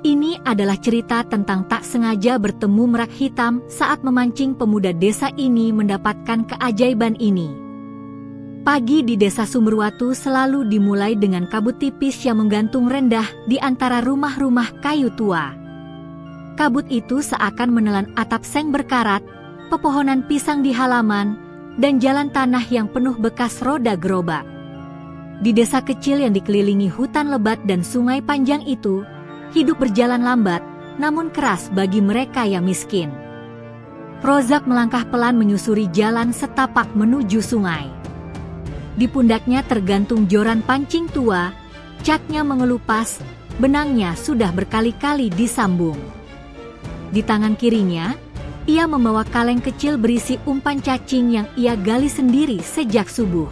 Ini adalah cerita tentang tak sengaja bertemu merak hitam saat memancing. Pemuda desa ini mendapatkan keajaiban ini. Pagi di desa Sumberwatu selalu dimulai dengan kabut tipis yang menggantung rendah di antara rumah-rumah kayu tua. Kabut itu seakan menelan atap seng berkarat, pepohonan pisang di halaman, dan jalan tanah yang penuh bekas roda gerobak. Di desa kecil yang dikelilingi hutan lebat dan sungai panjang itu, hidup berjalan lambat, namun keras bagi mereka yang miskin. Rozak melangkah pelan menyusuri jalan setapak menuju sungai. Di pundaknya tergantung joran pancing tua, catnya mengelupas, benangnya sudah berkali-kali disambung. Di tangan kirinya, ia membawa kaleng kecil berisi umpan cacing yang ia gali sendiri sejak subuh.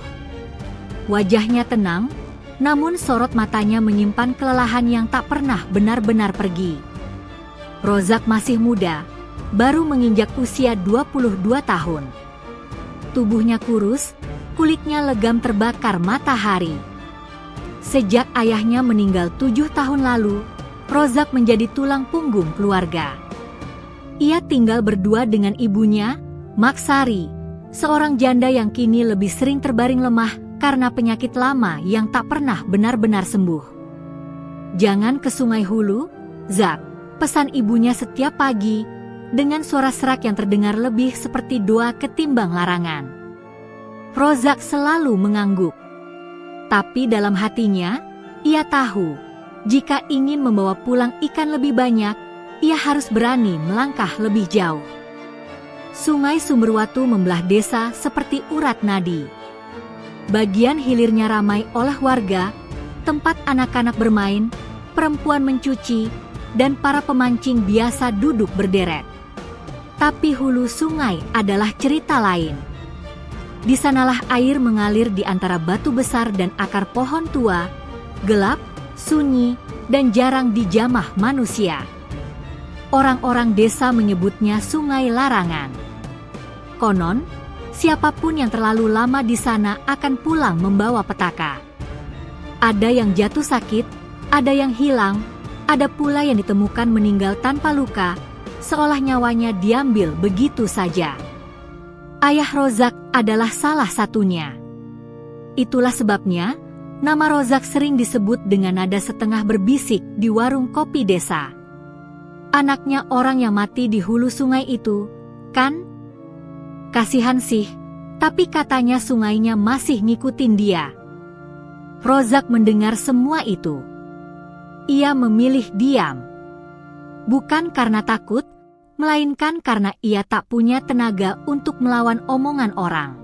Wajahnya tenang, namun sorot matanya menyimpan kelelahan yang tak pernah benar-benar pergi. Rozak masih muda, baru menginjak usia 22 tahun. Tubuhnya kurus, kulitnya legam terbakar matahari. Sejak ayahnya meninggal 7 tahun lalu, Rozak menjadi tulang punggung keluarga. Ia tinggal berdua dengan ibunya, Maksari, seorang janda yang kini lebih sering terbaring lemah karena penyakit lama yang tak pernah benar-benar sembuh. "Jangan ke Sungai Hulu, Zak," pesan ibunya setiap pagi, dengan suara serak yang terdengar lebih seperti doa ketimbang larangan. Rozak selalu mengangguk. Tapi dalam hatinya, ia tahu, jika ingin membawa pulang ikan lebih banyak, ia harus berani melangkah lebih jauh. Sungai Sumberwatu membelah desa seperti urat nadi. Bagian hilirnya ramai oleh warga, tempat anak-anak bermain, perempuan mencuci, dan para pemancing biasa duduk berderet. Tapi hulu sungai adalah cerita lain. Di sanalah air mengalir di antara batu besar dan akar pohon tua, gelap, sunyi, dan jarang dijamah manusia. Orang-orang desa menyebutnya Sungai Larangan. Konon, siapapun yang terlalu lama di sana akan pulang membawa petaka. Ada yang jatuh sakit, ada yang hilang, ada pula yang ditemukan meninggal tanpa luka, seolah nyawanya diambil begitu saja. Ayah Rozak adalah salah satunya. Itulah sebabnya, nama Rozak sering disebut dengan nada setengah berbisik di warung kopi desa. Anaknya orang yang mati di hulu sungai itu, kan? Kasihan sih, tapi katanya sungainya masih ngikutin dia. Rozak mendengar semua itu. Ia memilih diam. Bukan karena takut, melainkan karena ia tak punya tenaga untuk melawan omongan orang.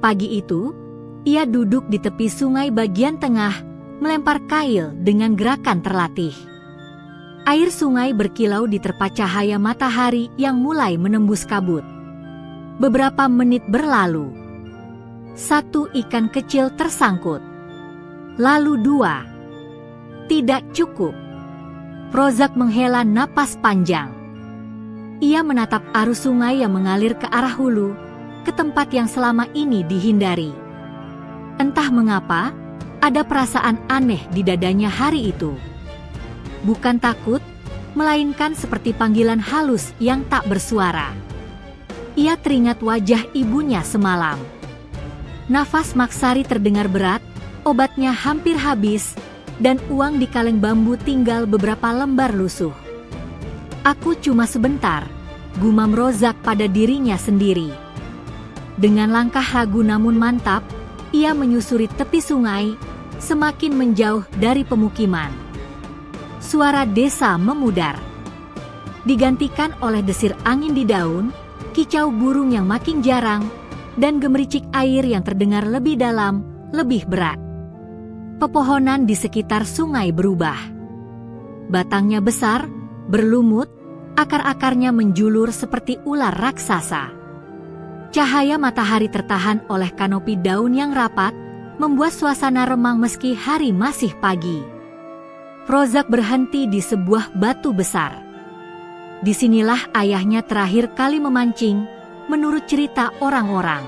Pagi itu, ia duduk di tepi sungai bagian tengah, melempar kail dengan gerakan terlatih. Air sungai berkilau diterpa cahaya matahari yang mulai menembus kabut. Beberapa menit berlalu. Satu ikan kecil tersangkut. Lalu dua. Tidak cukup. Rozak menghela napas panjang. Ia menatap arus sungai yang mengalir ke arah hulu, ke tempat yang selama ini dihindari. Entah mengapa, ada perasaan aneh di dadanya hari itu. Bukan takut, melainkan seperti panggilan halus yang tak bersuara. Ia teringat wajah ibunya semalam. Nafas Maksari terdengar berat, obatnya hampir habis, dan uang di kaleng bambu tinggal beberapa lembar lusuh. "Aku cuma sebentar," gumam Rozak pada dirinya sendiri. Dengan langkah ragu namun mantap, ia menyusuri tepi sungai, semakin menjauh dari pemukiman. Suara desa memudar. Digantikan oleh desir angin di daun, kicau burung yang makin jarang, dan gemericik air yang terdengar lebih dalam, lebih berat. Pepohonan di sekitar sungai berubah. Batangnya besar, berlumut, akar-akarnya menjulur seperti ular raksasa. Cahaya matahari tertahan oleh kanopi daun yang rapat, membuat suasana remang meski hari masih pagi. Rozak berhenti di sebuah batu besar. Disinilah ayahnya terakhir kali memancing, menurut cerita orang-orang.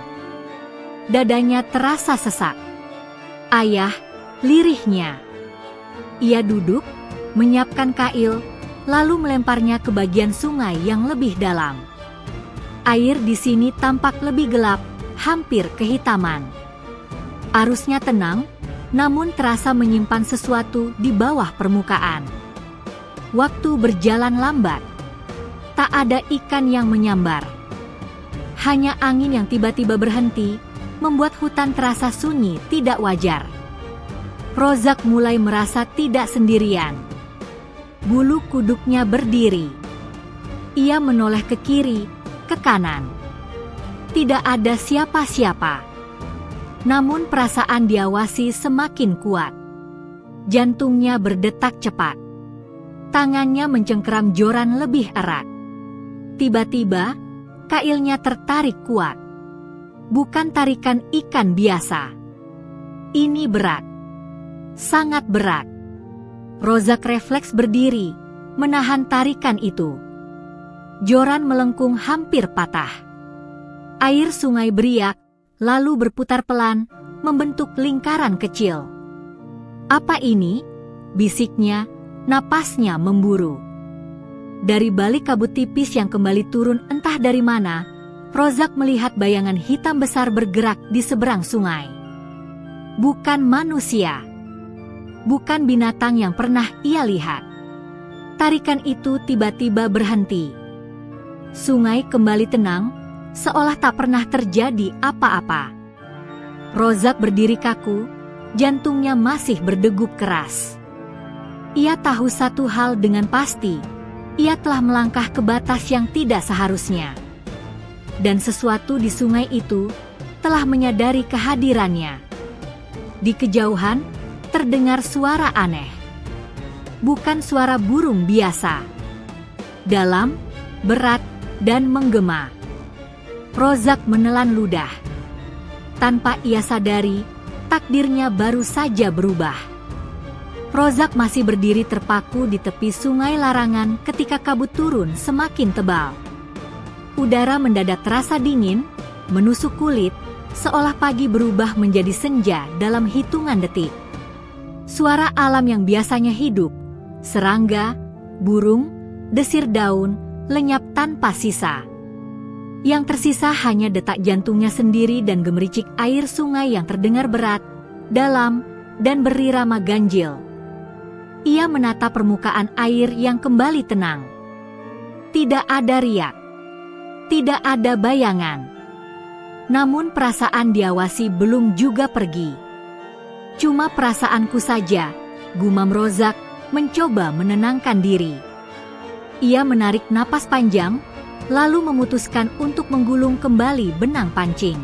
Dadanya terasa sesak. "Ayah," lirihnya. Ia duduk, menyiapkan kail, lalu melemparnya ke bagian sungai yang lebih dalam. Air di sini tampak lebih gelap, hampir kehitaman. Arusnya tenang, namun terasa menyimpan sesuatu di bawah permukaan. Waktu berjalan lambat. Tak ada ikan yang menyambar. Hanya angin yang tiba-tiba berhenti, membuat hutan terasa sunyi tidak wajar. Rozak mulai merasa tidak sendirian. Bulu kuduknya berdiri. Ia menoleh ke kiri, ke kanan. Tidak ada siapa-siapa. Namun perasaan diawasi semakin kuat. Jantungnya berdetak cepat. Tangannya mencengkeram joran lebih erat. Tiba-tiba, kailnya tertarik kuat. Bukan tarikan ikan biasa. Ini berat. Sangat berat. Rozak refleks berdiri, menahan tarikan itu. Joran melengkung hampir patah. Air sungai beriak, lalu berputar pelan, membentuk lingkaran kecil. Apa ini? Bisiknya, napasnya memburu. Dari balik kabut tipis yang kembali turun entah dari mana, Rozak melihat bayangan hitam besar bergerak di seberang sungai. Bukan manusia. Bukan binatang yang pernah ia lihat. Tarikan itu tiba-tiba berhenti. Sungai kembali tenang, seolah tak pernah terjadi apa-apa. Rozak berdiri kaku, jantungnya masih berdegup keras. Ia tahu satu hal dengan pasti. Ia telah melangkah ke batas yang tidak seharusnya. Dan sesuatu di sungai itu telah menyadari kehadirannya. Di kejauhan, terdengar suara aneh. Bukan suara burung biasa. Dalam, berat, dan menggema. Rozak menelan ludah. Tanpa ia sadari, takdirnya baru saja berubah. Rozak masih berdiri terpaku di tepi sungai larangan ketika kabut turun semakin tebal. Udara mendadak terasa dingin, menusuk kulit, seolah pagi berubah menjadi senja dalam hitungan detik. Suara alam yang biasanya hidup, serangga, burung, desir daun, lenyap tanpa sisa. Yang tersisa hanya detak jantungnya sendiri dan gemericik air sungai yang terdengar berat, dalam, dan berirama ganjil. Ia menatap permukaan air yang kembali tenang. Tidak ada riak. Tidak ada bayangan. Namun perasaan diawasi belum juga pergi. Cuma perasaanku saja, gumam Rozak, mencoba menenangkan diri. Ia menarik napas panjang, lalu memutuskan untuk menggulung kembali benang pancing.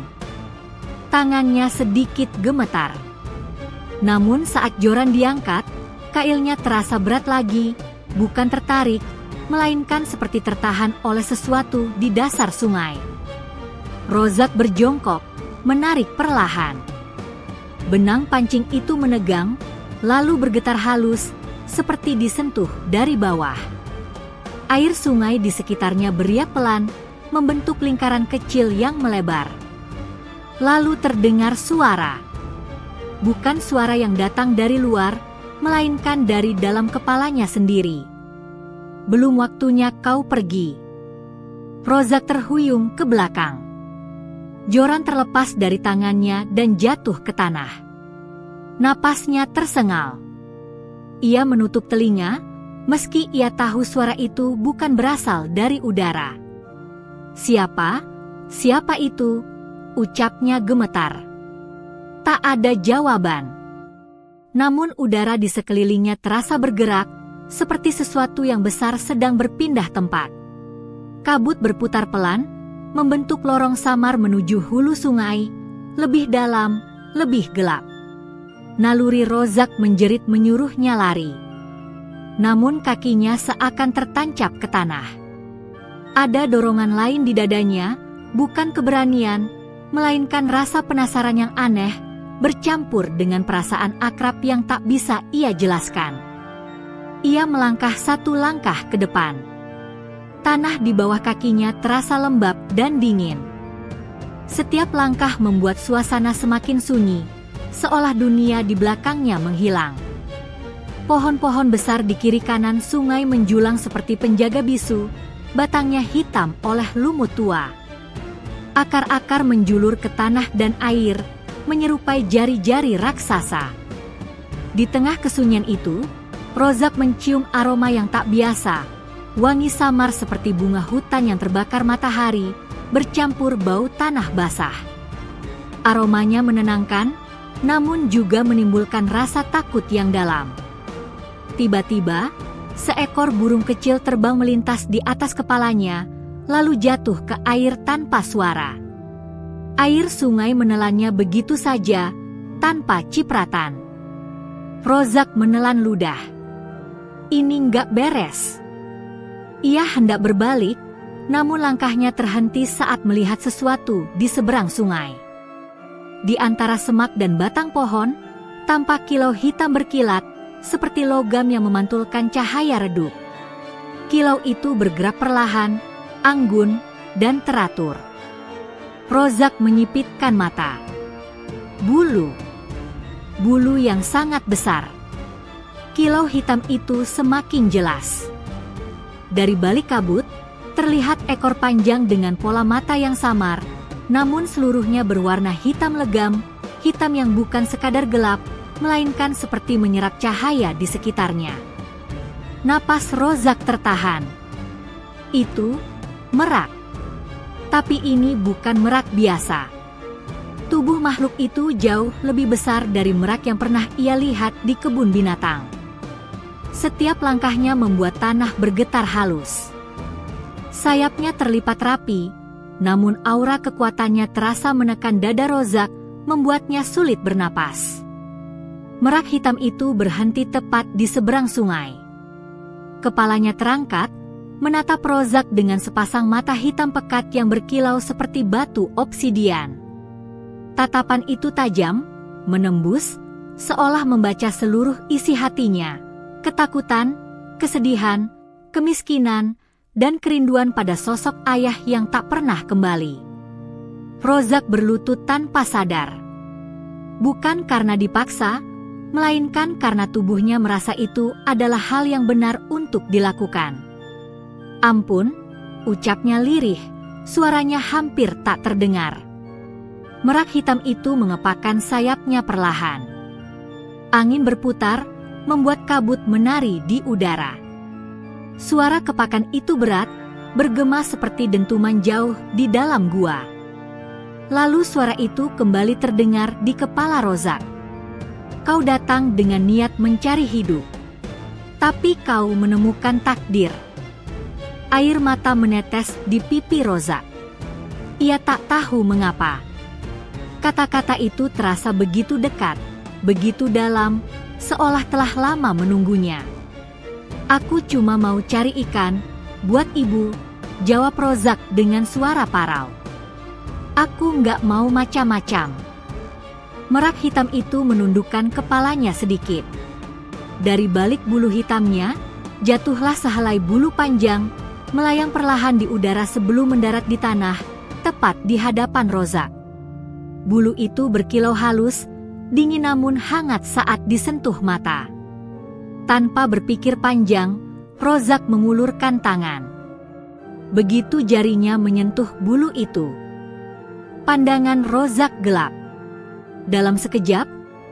Tangannya sedikit gemetar. Namun saat joran diangkat, kailnya terasa berat lagi, bukan tertarik, melainkan seperti tertahan oleh sesuatu di dasar sungai. Rozak berjongkok, menarik perlahan. Benang pancing itu menegang, lalu bergetar halus, seperti disentuh dari bawah. Air sungai di sekitarnya beriak pelan, membentuk lingkaran kecil yang melebar. Lalu terdengar suara. Bukan suara yang datang dari luar, melainkan dari dalam kepalanya sendiri. Belum waktunya kau pergi. Rozak terhuyung ke belakang. Joran terlepas dari tangannya dan jatuh ke tanah. Napasnya tersengal. Ia menutup telinga, meski ia tahu suara itu bukan berasal dari udara. Siapa? Siapa itu? Ucapnya gemetar. Tak ada jawaban. Namun udara di sekelilingnya terasa bergerak, seperti sesuatu yang besar sedang berpindah tempat. Kabut berputar pelan, membentuk lorong samar menuju hulu sungai, lebih dalam, lebih gelap. Naluri Rozak menjerit menyuruhnya lari. Namun kakinya seakan tertancap ke tanah. Ada dorongan lain di dadanya, bukan keberanian, melainkan rasa penasaran yang aneh, bercampur dengan perasaan akrab yang tak bisa ia jelaskan. Ia melangkah satu langkah ke depan. Tanah di bawah kakinya terasa lembab dan dingin. Setiap langkah membuat suasana semakin sunyi, seolah dunia di belakangnya menghilang. Pohon-pohon besar di kiri kanan sungai menjulang seperti penjaga bisu, batangnya hitam oleh lumut tua. Akar-akar menjulur ke tanah dan air, menyerupai jari-jari raksasa. Di tengah kesunyian itu, Rozak mencium aroma yang tak biasa, wangi samar seperti bunga hutan yang terbakar matahari, bercampur bau tanah basah. Aromanya menenangkan, namun juga menimbulkan rasa takut yang dalam. Tiba-tiba, seekor burung kecil terbang melintas di atas kepalanya, lalu jatuh ke air tanpa suara. Air sungai menelannya begitu saja, tanpa cipratan. Rozak menelan ludah. Ini nggak beres. Ia hendak berbalik, namun langkahnya terhenti saat melihat sesuatu di seberang sungai. Di antara semak dan batang pohon, tampak kilau hitam berkilat, seperti logam yang memantulkan cahaya redup. Kilau itu bergerak perlahan, anggun, dan teratur. Rozak menyipitkan mata. Bulu. Bulu yang sangat besar. Kilau hitam itu semakin jelas. Dari balik kabut, terlihat ekor panjang dengan pola mata yang samar, namun seluruhnya berwarna hitam legam, hitam yang bukan sekadar gelap, melainkan seperti menyerap cahaya di sekitarnya. Napas Rozak tertahan. Itu merak. Tapi ini bukan merak biasa. Tubuh makhluk itu jauh lebih besar dari merak yang pernah ia lihat di kebun binatang. Setiap langkahnya membuat tanah bergetar halus. Sayapnya terlipat rapi, namun aura kekuatannya terasa menekan dada Rozak, membuatnya sulit bernapas. Merak hitam itu berhenti tepat di seberang sungai. Kepalanya terangkat, menatap Rozak dengan sepasang mata hitam pekat yang berkilau seperti batu obsidian. Tatapan itu tajam, menembus, seolah membaca seluruh isi hatinya, ketakutan, kesedihan, kemiskinan, dan kerinduan pada sosok ayah yang tak pernah kembali. Rozak berlutut tanpa sadar. Bukan karena dipaksa, melainkan karena tubuhnya merasa itu adalah hal yang benar untuk dilakukan. Ampun, ucapnya lirih, suaranya hampir tak terdengar. Merak hitam itu mengepakkan sayapnya perlahan. Angin berputar, membuat kabut menari di udara. Suara kepakan itu berat, bergema seperti dentuman jauh di dalam gua. Lalu suara itu kembali terdengar di kepala Rozak. Kau datang dengan niat mencari hidup, tapi kau menemukan takdir. Air mata menetes di pipi Rozak. Ia tak tahu mengapa. Kata-kata itu terasa begitu dekat, begitu dalam, seolah telah lama menunggunya. Aku cuma mau cari ikan, buat ibu, jawab Rozak dengan suara parau. Aku nggak mau macam-macam. Merak hitam itu menundukkan kepalanya sedikit. Dari balik bulu hitamnya, jatuhlah sehelai bulu panjang, melayang perlahan di udara sebelum mendarat di tanah, tepat di hadapan Rozak. Bulu itu berkilau halus, dingin namun hangat saat disentuh mata. Tanpa berpikir panjang, Rozak mengulurkan tangan. Begitu jarinya menyentuh bulu itu, pandangan Rozak gelap. Dalam sekejap,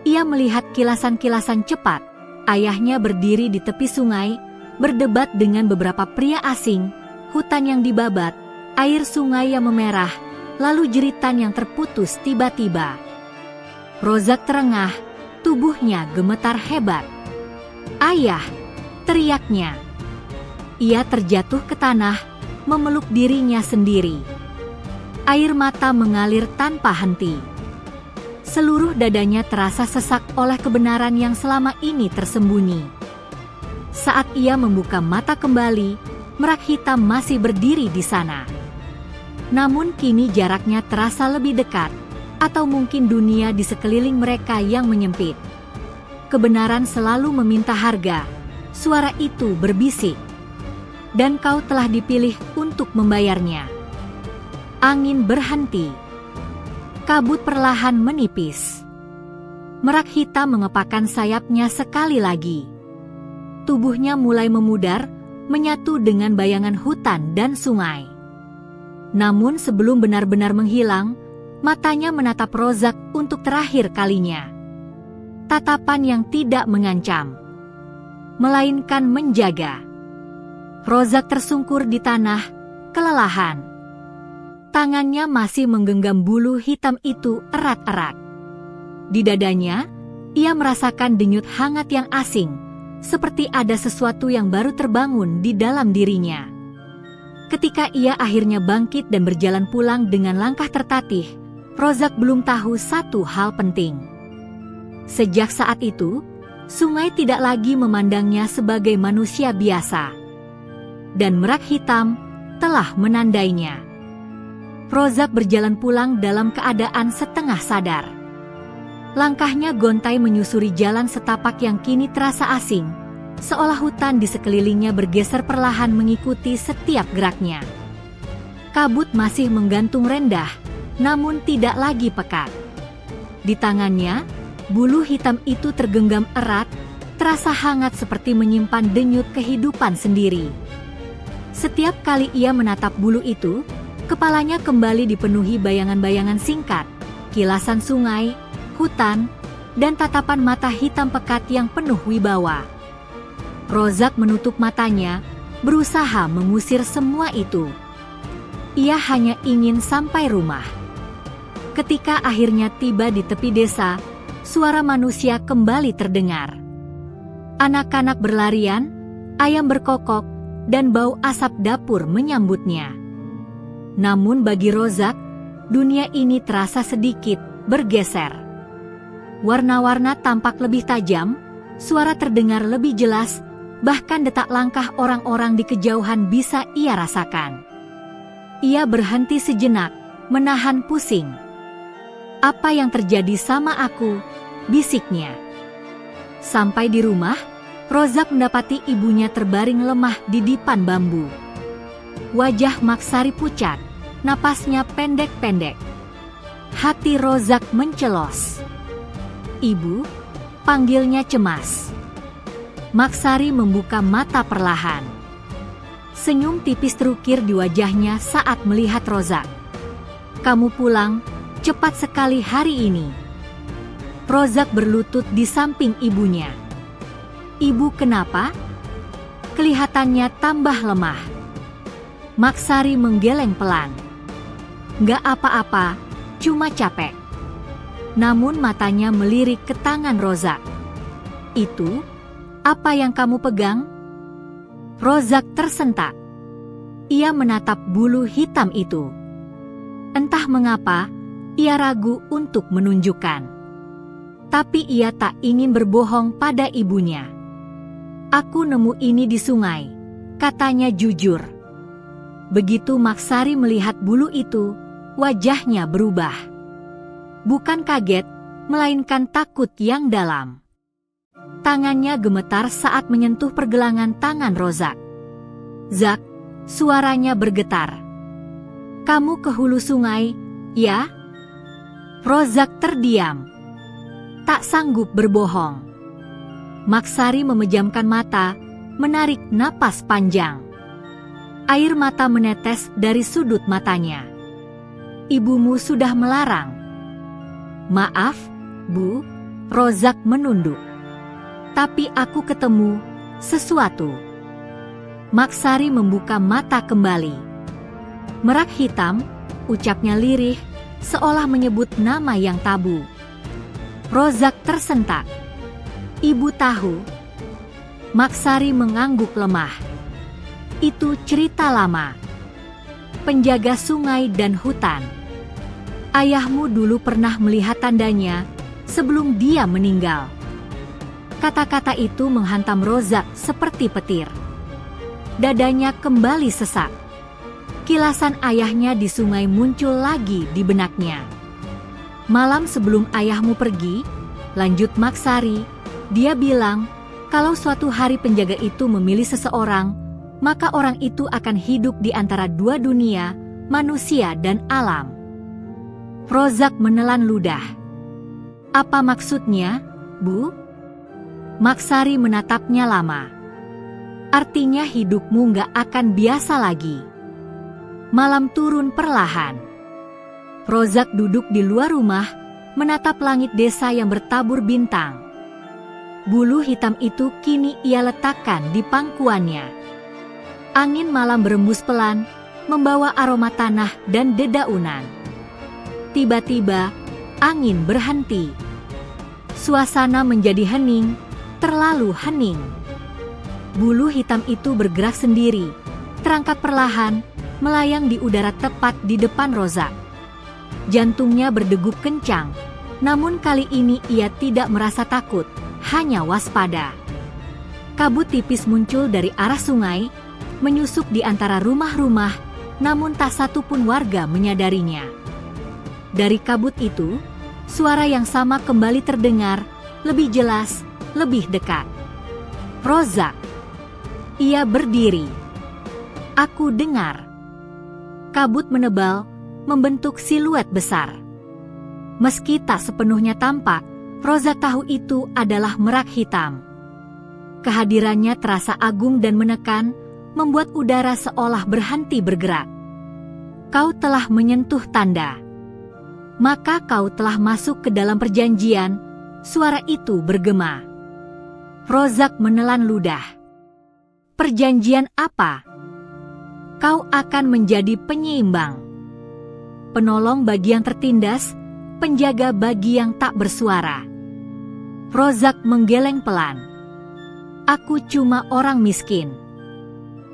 ia melihat kilasan-kilasan cepat. Ayahnya berdiri di tepi sungai, berdebat dengan beberapa pria asing, hutan yang dibabat, air sungai yang memerah, lalu jeritan yang terputus tiba-tiba. Rozak terengah, tubuhnya gemetar hebat. Ayah, teriaknya. Ia terjatuh ke tanah, memeluk dirinya sendiri. Air mata mengalir tanpa henti. Seluruh dadanya terasa sesak oleh kebenaran yang selama ini tersembunyi. Saat ia membuka mata kembali, merak hitam masih berdiri di sana. Namun kini jaraknya terasa lebih dekat, atau mungkin dunia di sekeliling mereka yang menyempit. Kebenaran selalu meminta harga, suara itu berbisik. Dan kau telah dipilih untuk membayarnya. Angin berhenti. Kabut perlahan menipis. Merak hitam mengepakkan sayapnya sekali lagi. tubuhnya mulai memudar, menyatu dengan bayangan hutan dan sungai. Namun sebelum benar-benar menghilang, matanya menatap Rozak untuk terakhir kalinya. Tatapan yang tidak mengancam, melainkan menjaga. Rozak tersungkur di tanah, kelelahan. Tangannya masih menggenggam bulu hitam itu erat-erat. Di dadanya, ia merasakan denyut hangat yang asing, seperti ada sesuatu yang baru terbangun di dalam dirinya. Ketika ia akhirnya bangkit dan berjalan pulang dengan langkah tertatih, Rozak belum tahu satu hal penting. Sejak saat itu, sungai tidak lagi memandangnya sebagai manusia biasa. Dan merak hitam telah menandainya. Rozak berjalan pulang dalam keadaan setengah sadar. Langkahnya gontai menyusuri jalan setapak yang kini terasa asing, seolah hutan di sekelilingnya bergeser perlahan mengikuti setiap geraknya. Kabut masih menggantung rendah, namun tidak lagi pekat. Di tangannya, bulu hitam itu tergenggam erat, terasa hangat seperti menyimpan denyut kehidupan sendiri. Setiap kali ia menatap bulu itu, kepalanya kembali dipenuhi bayangan-bayangan singkat, kilasan sungai, hutan, dan tatapan mata hitam pekat yang penuh wibawa. Rozak menutup matanya, berusaha mengusir semua itu. Ia hanya ingin sampai rumah. Ketika akhirnya tiba di tepi desa, suara manusia kembali terdengar. Anak-anak berlarian, ayam berkokok, dan bau asap dapur menyambutnya. Namun bagi Rozak, dunia ini terasa sedikit bergeser. Warna-warna tampak lebih tajam, suara terdengar lebih jelas, bahkan detak langkah orang-orang di kejauhan bisa ia rasakan. Ia berhenti sejenak, menahan pusing. "Apa yang terjadi sama aku?" bisiknya. Sampai di rumah, Rozak mendapati ibunya terbaring lemah di dipan bambu. Wajah Maksari pucat, napasnya pendek-pendek. Hati Rozak mencelos. "Ibu," panggilnya cemas. Maksari membuka mata perlahan. Senyum tipis terukir di wajahnya saat melihat Rozak. "Kamu pulang, cepat sekali hari ini." Rozak berlutut di samping ibunya. "Ibu kenapa?" Kelihatannya tambah lemah. Maksari menggeleng pelan. "Nggak apa-apa, cuma capek." Namun matanya melirik ke tangan Rozak. "Itu, apa yang kamu pegang?" Rozak tersentak. Ia menatap bulu hitam itu. Entah mengapa, ia ragu untuk menunjukkan. Tapi ia tak ingin berbohong pada ibunya. "Aku nemu ini di sungai," katanya jujur. Begitu Maksari melihat bulu itu, wajahnya berubah. Bukan kaget, melainkan takut yang dalam. Tangannya gemetar saat menyentuh pergelangan tangan Rozak. "Zak," suaranya bergetar. "Kamu ke hulu sungai, ya?" Rozak terdiam. Tak sanggup berbohong. Maksari memejamkan mata, menarik napas panjang. Air mata menetes dari sudut matanya. "Ibumu sudah melarang." "Maaf, Bu," Rozak menunduk. "Tapi aku ketemu sesuatu." Maksari membuka mata kembali. "Merak hitam," ucapnya lirih, seolah menyebut nama yang tabu. Rozak tersentak. "Ibu tahu?" Maksari mengangguk lemah. "Itu cerita lama. Penjaga sungai dan hutan. Ayahmu dulu pernah melihat tandanya sebelum dia meninggal." Kata-kata itu menghantam Rozak seperti petir. Dadanya kembali sesak. Kilasan ayahnya di sungai muncul lagi di benaknya. "Malam sebelum ayahmu pergi," lanjut Maksari, "dia bilang, kalau suatu hari penjaga itu memilih seseorang, maka orang itu akan hidup di antara dua dunia, manusia dan alam." Rozak menelan ludah. "Apa maksudnya, Bu?" Maksari menatapnya lama. Artinya hidupmu gak akan biasa lagi. Malam turun perlahan. Rozak duduk di luar rumah, menatap langit desa yang bertabur bintang. Bulu hitam itu kini ia letakkan di pangkuannya. Angin malam berembus pelan, membawa aroma tanah dan dedaunan. Tiba-tiba, angin berhenti. Suasana menjadi hening, terlalu hening. Bulu hitam itu bergerak sendiri, terangkat perlahan, melayang di udara tepat di depan Rozak. Jantungnya berdegup kencang, namun kali ini ia tidak merasa takut, hanya waspada. Kabut tipis muncul dari arah sungai, menyusup di antara rumah-rumah, namun tak satu pun warga menyadarinya. Dari kabut itu, suara yang sama kembali terdengar, lebih jelas, lebih dekat. Rozak. Ia berdiri. Aku dengar. Kabut menebal, membentuk siluet besar. Meski tak sepenuhnya tampak, Rozak tahu itu adalah merak hitam. Kehadirannya terasa agung dan menekan, membuat udara seolah berhenti bergerak. Kau telah menyentuh tanda. Maka kau telah masuk ke dalam perjanjian, suara itu bergema. Rozak menelan ludah. Perjanjian apa? Kau akan menjadi penyeimbang. Penolong bagi yang tertindas, penjaga bagi yang tak bersuara. Rozak menggeleng pelan. Aku cuma orang miskin.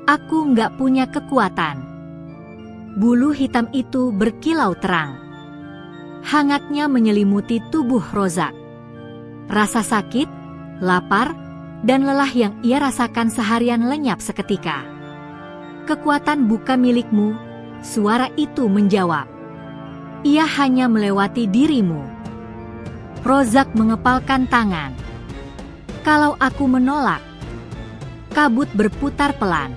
Aku nggak punya kekuatan. Bulu hitam itu berkilau terang. Hangatnya menyelimuti tubuh Rozak. Rasa sakit, lapar, dan lelah yang ia rasakan seharian lenyap seketika. Kekuatan bukan milikmu, suara itu menjawab. Ia hanya melewati dirimu. Rozak mengepalkan tangan. Kalau aku menolak. Kabut berputar pelan.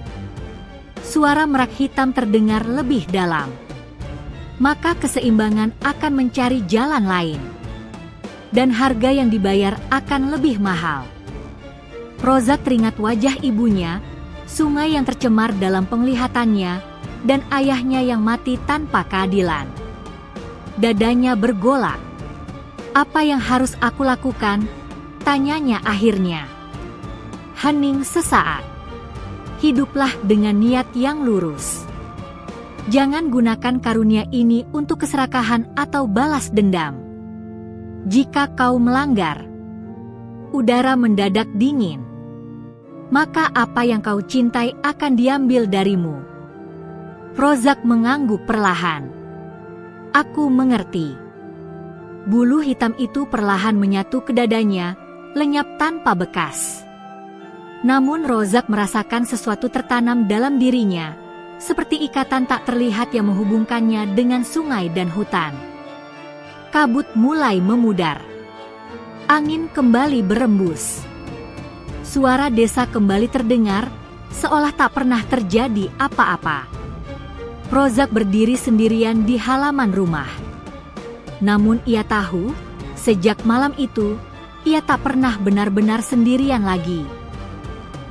Suara merak hitam terdengar lebih dalam. Maka keseimbangan akan mencari jalan lain. Dan harga yang dibayar akan lebih mahal. Rozak teringat wajah ibunya, sungai yang tercemar dalam penglihatannya, dan ayahnya yang mati tanpa keadilan. Dadanya bergolak. Apa yang harus aku lakukan? Tanyanya akhirnya. Hening sesaat. Hiduplah dengan niat yang lurus. Jangan gunakan karunia ini untuk keserakahan atau balas dendam. Jika kau melanggar, udara mendadak dingin. Maka apa yang kau cintai akan diambil darimu. Rozak mengangguk perlahan. Aku mengerti. Bulu hitam itu perlahan menyatu ke dadanya, lenyap tanpa bekas. Namun Rozak merasakan sesuatu tertanam dalam dirinya, seperti ikatan tak terlihat yang menghubungkannya dengan sungai dan hutan. Kabut mulai memudar. Angin kembali berembus. Suara desa kembali terdengar, seolah tak pernah terjadi apa-apa. Rozak berdiri sendirian di halaman rumah. Namun ia tahu, sejak malam itu, ia tak pernah benar-benar sendirian lagi.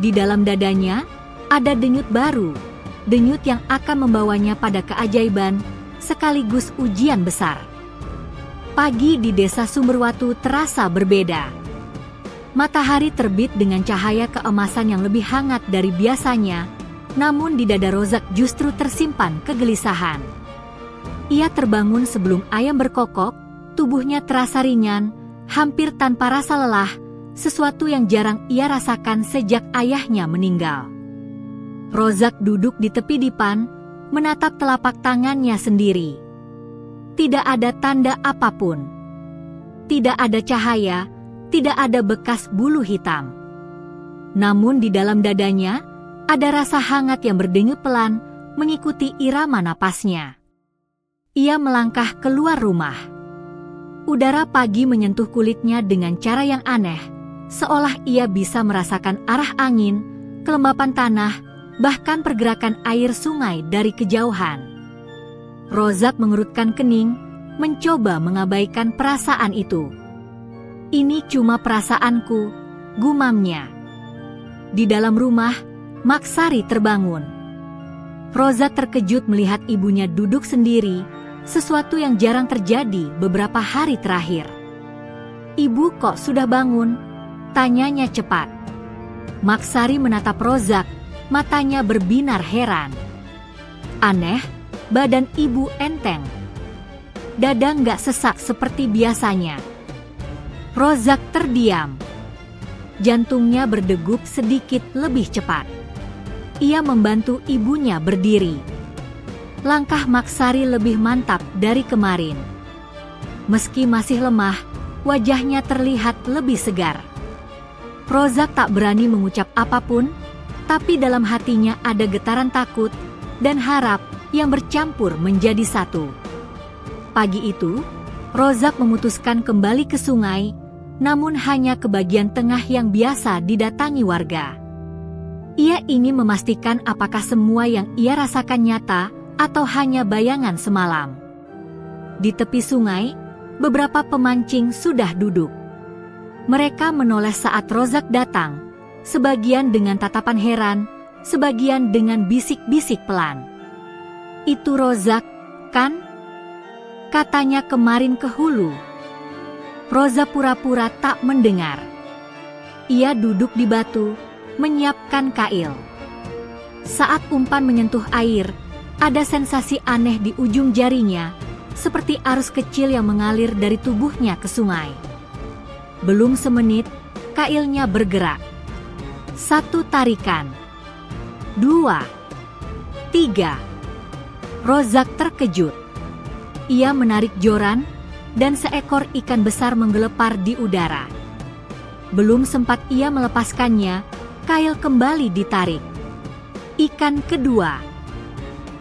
Di dalam dadanya, ada denyut baru, denyut yang akan membawanya pada keajaiban, sekaligus ujian besar. Pagi di desa Sumberwatu terasa berbeda. Matahari terbit dengan cahaya keemasan yang lebih hangat dari biasanya, namun di dada Rozak justru tersimpan kegelisahan. Ia terbangun sebelum ayam berkokok, tubuhnya terasa ringan, hampir tanpa rasa lelah, sesuatu yang jarang ia rasakan sejak ayahnya meninggal. Rozak duduk di tepi dipan, menatap telapak tangannya sendiri. Tidak ada tanda apapun. Tidak ada cahaya, tidak ada bekas bulu hitam. Namun di dalam dadanya, ada rasa hangat yang berdenyut pelan, mengikuti irama napasnya. Ia melangkah keluar rumah. Udara pagi menyentuh kulitnya dengan cara yang aneh, seolah ia bisa merasakan arah angin, kelembapan tanah, bahkan pergerakan air sungai dari kejauhan. Rozak mengerutkan kening, mencoba mengabaikan perasaan itu. Ini cuma perasaanku, gumamnya. Di dalam rumah, Maksari terbangun. Rozak terkejut melihat ibunya duduk sendiri, sesuatu yang jarang terjadi beberapa hari terakhir. "Ibu kok sudah bangun?" tanyanya cepat. Maksari menatap Rozak, matanya berbinar heran. Aneh, badan ibu enteng. Dada nggak sesak seperti biasanya. Rozak terdiam. Jantungnya berdegup sedikit lebih cepat. Ia membantu ibunya berdiri. Langkah Maksari lebih mantap dari kemarin. Meski masih lemah, wajahnya terlihat lebih segar. Rozak tak berani mengucap apapun, tapi dalam hatinya ada getaran takut dan harap yang bercampur menjadi satu. Pagi itu, Rozak memutuskan kembali ke sungai, namun hanya ke bagian tengah yang biasa didatangi warga. Ia ingin memastikan apakah semua yang ia rasakan nyata atau hanya bayangan semalam. Di tepi sungai, beberapa pemancing sudah duduk. Mereka menoleh saat Rozak datang, sebagian dengan tatapan heran, sebagian dengan bisik-bisik pelan. "Itu Rozak, kan?" katanya kemarin ke hulu. Rozak pura-pura tak mendengar. Ia duduk di batu, menyiapkan kail. Saat umpan menyentuh air, ada sensasi aneh di ujung jarinya, seperti arus kecil yang mengalir dari tubuhnya ke sungai. Belum semenit, kailnya bergerak. 1 tarikan, 2, 3. Rozak terkejut. Ia menarik joran, dan seekor ikan besar menggelepar di udara. Belum sempat ia melepaskannya, kail kembali ditarik. Ikan kedua,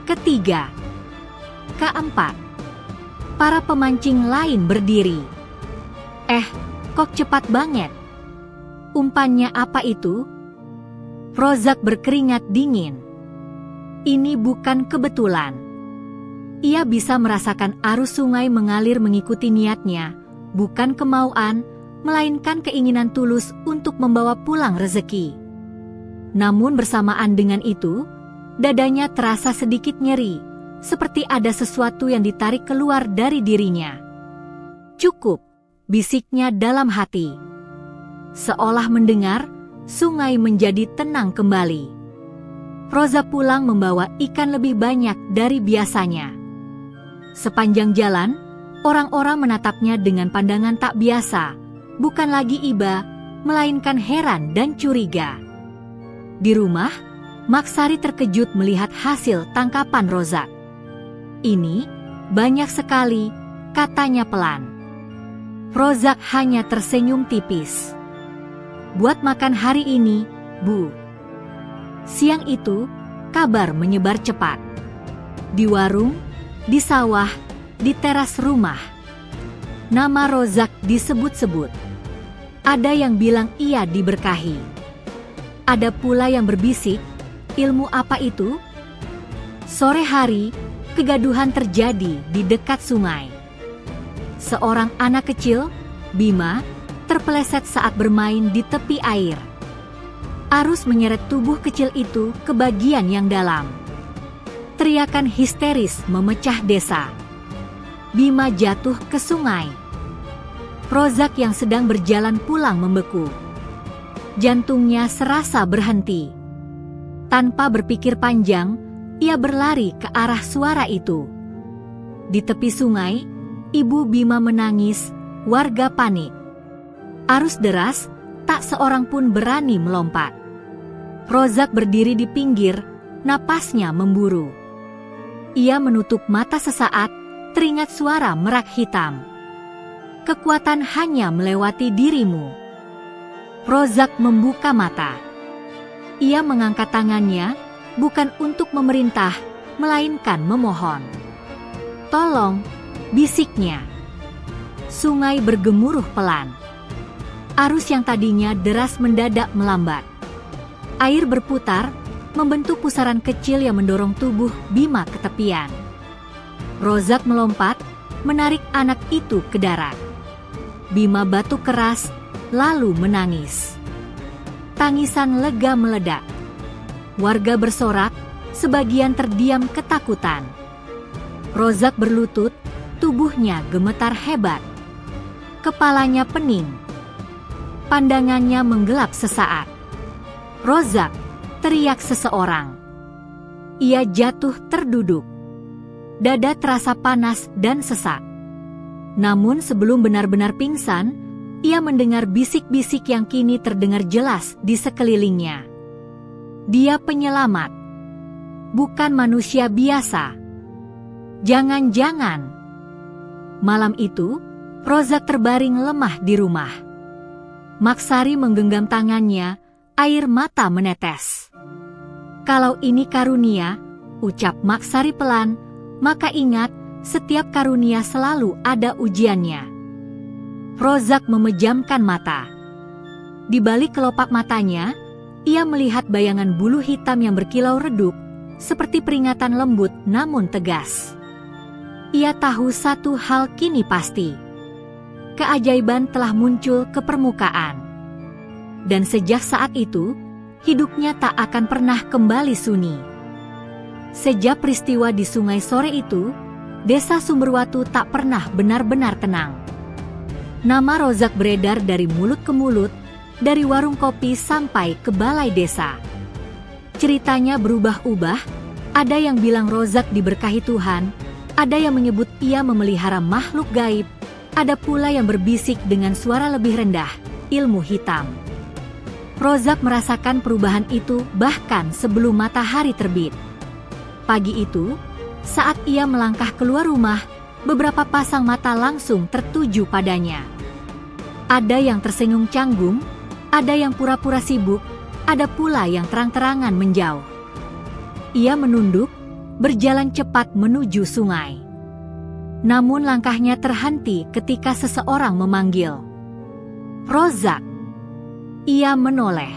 ketiga, keempat. Para pemancing lain berdiri. Kok cepat banget? Umpannya apa itu? Rozak berkeringat dingin. Ini bukan kebetulan. Ia bisa merasakan arus sungai mengalir mengikuti niatnya, bukan kemauan, melainkan keinginan tulus untuk membawa pulang rezeki. Namun bersamaan dengan itu, dadanya terasa sedikit nyeri, seperti ada sesuatu yang ditarik keluar dari dirinya. "Cukup," bisiknya dalam hati. Seolah mendengar, sungai menjadi tenang kembali. Rozak pulang membawa ikan lebih banyak dari biasanya. Sepanjang jalan, orang-orang menatapnya dengan pandangan tak biasa, bukan lagi iba, melainkan heran dan curiga. Di rumah, Maksari terkejut melihat hasil tangkapan Rozak. "Ini banyak sekali," katanya pelan. Rozak hanya tersenyum tipis. "Buat makan hari ini, Bu." Siang itu, kabar menyebar cepat. Di warung, di sawah, di teras rumah. Nama Rozak disebut-sebut. Ada yang bilang ia diberkahi. Ada pula yang berbisik, ilmu apa itu? Sore hari, kegaduhan terjadi di dekat sungai. Seorang anak kecil, Bima, terpeleset saat bermain di tepi air. Arus menyeret tubuh kecil itu ke bagian yang dalam. Teriakan histeris memecah desa. Bima jatuh ke sungai. Rozak yang sedang berjalan pulang membeku. Jantungnya serasa berhenti. Tanpa berpikir panjang, ia berlari ke arah suara itu. Di tepi sungai, Ibu Bima menangis, warga panik. Arus deras, tak seorang pun berani melompat. Rozak berdiri di pinggir, napasnya memburu. Ia menutup mata sesaat, teringat suara merak hitam. "Kekuatan hanya melewati dirimu." Rozak membuka mata. Ia mengangkat tangannya, bukan untuk memerintah, melainkan memohon. "Tolong," bisiknya. Sungai bergemuruh pelan. Arus yang tadinya deras mendadak melambat. Air berputar, membentuk pusaran kecil yang mendorong tubuh Bima ke tepian. Rozak melompat, menarik anak itu ke darat. Bima batuk keras, lalu menangis. Tangisan lega meledak. Warga bersorak, sebagian terdiam ketakutan. Rozak berlutut, tubuhnya gemetar hebat. Kepalanya pening. Pandangannya menggelap sesaat. "Rozak!" teriak seseorang. Ia jatuh terduduk. Dada terasa panas dan sesak. Namun sebelum benar-benar pingsan, ia mendengar bisik-bisik yang kini terdengar jelas di sekelilingnya. Dia penyelamat. Bukan manusia biasa. Jangan-jangan. Malam itu, Rozak terbaring lemah di rumah. Maksari menggenggam tangannya, air mata menetes. "Kalau ini karunia," ucap Maksari pelan, "maka ingat, setiap karunia selalu ada ujiannya." Rozak memejamkan mata. Di balik kelopak matanya, ia melihat bayangan bulu hitam yang berkilau redup, seperti peringatan lembut namun tegas. Ia tahu satu hal kini pasti. Keajaiban telah muncul ke permukaan. Dan sejak saat itu, hidupnya tak akan pernah kembali sunyi. Sejak peristiwa di sungai sore itu, desa Sumberwatu tak pernah benar-benar tenang. Nama Rozak beredar dari mulut ke mulut, dari warung kopi sampai ke balai desa. Ceritanya berubah-ubah, ada yang bilang Rozak diberkahi Tuhan, ada yang menyebut ia memelihara makhluk gaib, ada pula yang berbisik dengan suara lebih rendah, ilmu hitam. Rozak merasakan perubahan itu bahkan sebelum matahari terbit. Pagi itu, saat ia melangkah keluar rumah, beberapa pasang mata langsung tertuju padanya. Ada yang tersenyum canggung, ada yang pura-pura sibuk, ada pula yang terang-terangan menjauh. Ia menunduk, berjalan cepat menuju sungai. Namun langkahnya terhenti ketika seseorang memanggil. "Rozak!" Ia menoleh.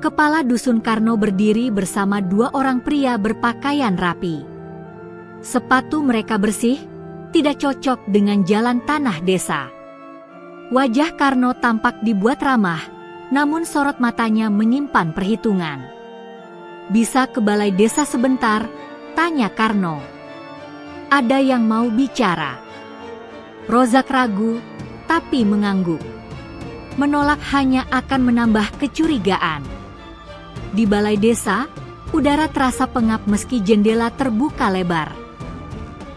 Kepala Dusun Karno berdiri bersama dua orang pria berpakaian rapi. Sepatu mereka bersih, tidak cocok dengan jalan tanah desa. Wajah Karno tampak dibuat ramah, namun sorot matanya menyimpan perhitungan. "Bisa ke balai desa sebentar?" tanya Karno. "Ada yang mau bicara." Rozak ragu, tapi mengangguk. Menolak hanya akan menambah kecurigaan. Di balai desa, udara terasa pengap meski jendela terbuka lebar.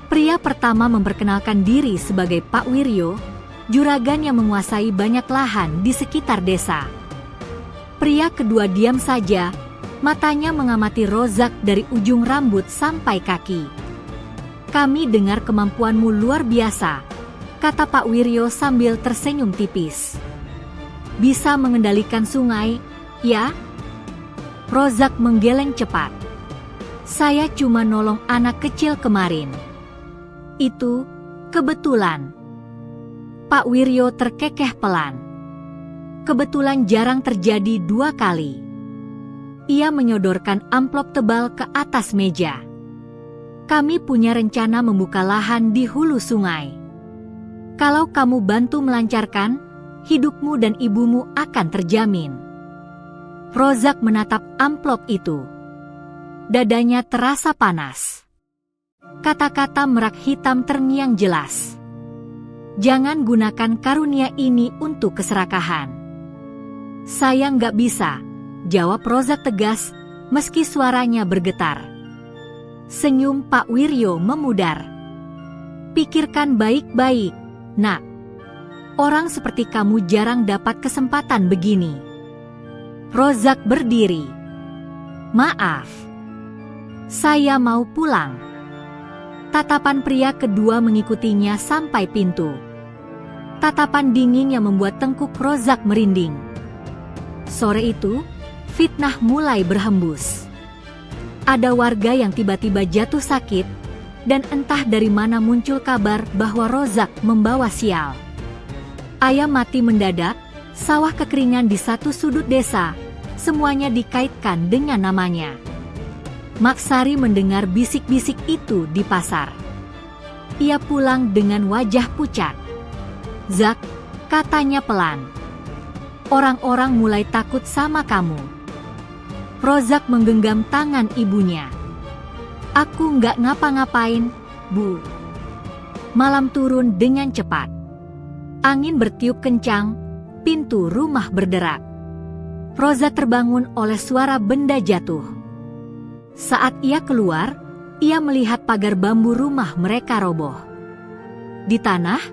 Pria pertama memperkenalkan diri sebagai Pak Wiryo, juragan yang menguasai banyak lahan di sekitar desa. Pria kedua diam saja, matanya mengamati Rozak dari ujung rambut sampai kaki. "Kami dengar kemampuanmu luar biasa," kata Pak Wiryo sambil tersenyum tipis. "Bisa mengendalikan sungai, ya?" Rozak menggeleng cepat. "Saya cuma nolong anak kecil kemarin." "Itu kebetulan." Pak Wiryo terkekeh pelan. Kebetulan jarang terjadi dua kali. Ia menyodorkan amplop tebal ke atas meja. "Kami punya rencana membuka lahan di hulu sungai. Kalau kamu bantu melancarkan, hidupmu dan ibumu akan terjamin." Rozak menatap amplop itu. Dadanya terasa panas. Kata-kata merak hitam terngiang jelas. "Jangan gunakan karunia ini untuk keserakahan." "Saya nggak bisa," jawab Rozak tegas, meski suaranya bergetar. Senyum Pak Wiryo memudar. "Pikirkan baik-baik, nak. Orang seperti kamu jarang dapat kesempatan begini." Rozak berdiri. "Maaf. Saya mau pulang." Tatapan pria kedua mengikutinya sampai pintu. Tatapan dingin yang membuat tengkuk Rozak merinding. Sore itu, fitnah mulai berhembus. Ada warga yang tiba-tiba jatuh sakit, dan entah dari mana muncul kabar bahwa Rozak membawa sial. Ayam mati mendadak, sawah kekeringan di satu sudut desa, semuanya dikaitkan dengan namanya. Maksari mendengar bisik-bisik itu di pasar. Ia pulang dengan wajah pucat. "Zak," katanya pelan, "orang-orang mulai takut sama kamu." Rozak menggenggam tangan ibunya. Aku nggak ngapa-ngapain, Bu. Malam turun dengan cepat. Angin bertiup kencang, pintu rumah berderak. Rozak terbangun oleh suara benda jatuh. Saat ia keluar, ia melihat pagar bambu rumah mereka roboh. Di tanah,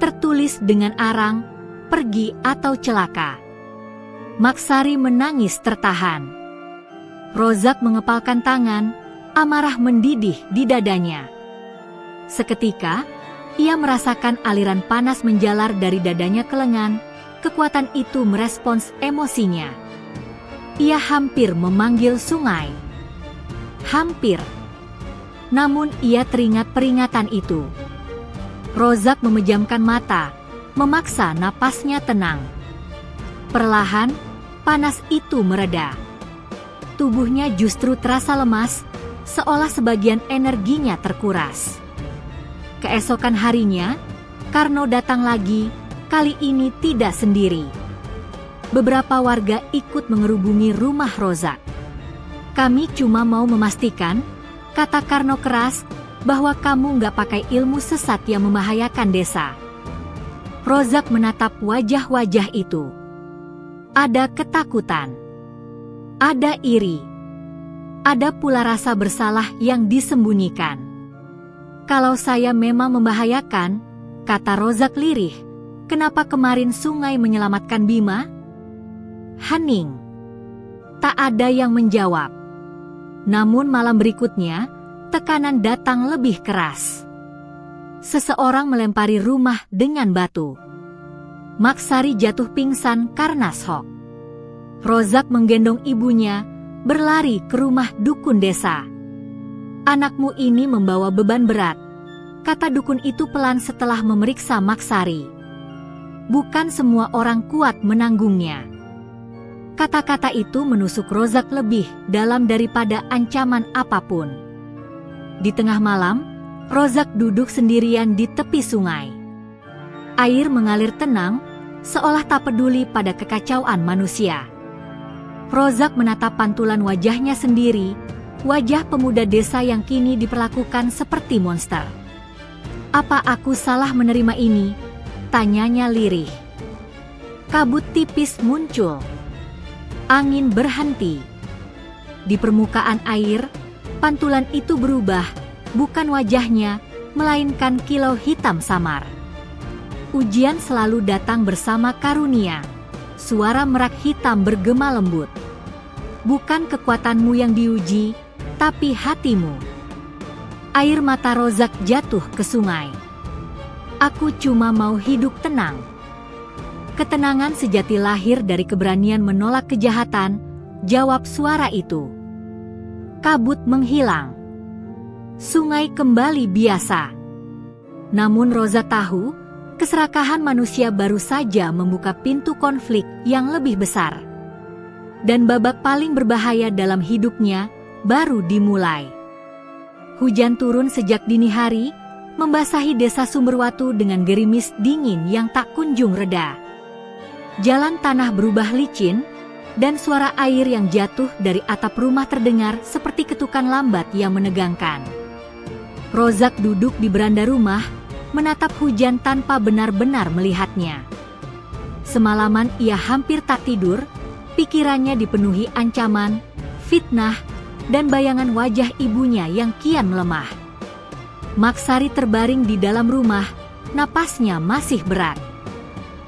tertulis dengan arang, pergi atau celaka. Maksari menangis tertahan. Rozak mengepalkan tangan, amarah mendidih di dadanya. Seketika, ia merasakan aliran panas menjalar dari dadanya ke lengan. Kekuatan itu merespons emosinya. Ia hampir memanggil sungai. Hampir. Namun ia teringat peringatan itu. Rozak memejamkan mata, memaksa napasnya tenang. Perlahan, panas itu mereda. Tubuhnya justru terasa lemas, seolah sebagian energinya terkuras. Keesokan harinya, Karno datang lagi, kali ini tidak sendiri. Beberapa warga ikut mengerubungi rumah Rozak. Kami cuma mau memastikan, kata Karno keras, bahwa kamu nggak pakai ilmu sesat yang membahayakan desa. Rozak menatap wajah-wajah itu. Ada ketakutan. Ada iri. Ada pula rasa bersalah yang disembunyikan. Kalau saya memang membahayakan, kata Rozak lirih, kenapa kemarin sungai menyelamatkan Bima? Hening. Tak ada yang menjawab. Namun malam berikutnya, tekanan datang lebih keras. Seseorang melempari rumah dengan batu. Maksari jatuh pingsan karena syok. Rozak menggendong ibunya, berlari ke rumah dukun desa. Anakmu ini membawa beban berat, kata dukun itu pelan setelah memeriksa Maksari. Bukan semua orang kuat menanggungnya. Kata-kata itu menusuk Rozak lebih dalam daripada ancaman apapun. Di tengah malam, Rozak duduk sendirian di tepi sungai. Air mengalir tenang, seolah tak peduli pada kekacauan manusia. Rozak menatap pantulan wajahnya sendiri, wajah pemuda desa yang kini diperlakukan seperti monster. Apa aku salah menerima ini? Tanyanya lirih. Kabut tipis muncul. Angin berhenti. Di permukaan air, pantulan itu berubah, bukan wajahnya, melainkan kilau hitam samar. Ujian selalu datang bersama karunia. Suara merak hitam bergema lembut. Bukan kekuatanmu yang diuji, tapi hatimu. Air mata Rozak jatuh ke sungai. Aku cuma mau hidup tenang. Ketenangan sejati lahir dari keberanian menolak kejahatan, jawab suara itu. Kabut menghilang. Sungai kembali biasa. Namun Rozak tahu, keserakahan manusia baru saja membuka pintu konflik yang lebih besar. Dan babak paling berbahaya dalam hidupnya baru dimulai. Hujan turun sejak dini hari, membasahi desa Sumberwatu dengan gerimis dingin yang tak kunjung reda. Jalan tanah berubah licin, dan suara air yang jatuh dari atap rumah terdengar seperti ketukan lambat yang menegangkan. Rozak duduk di beranda rumah, menatap hujan tanpa benar-benar melihatnya. Semalaman ia hampir tak tidur, pikirannya dipenuhi ancaman, fitnah, dan bayangan wajah ibunya yang kian melemah. Maksari terbaring di dalam rumah, napasnya masih berat.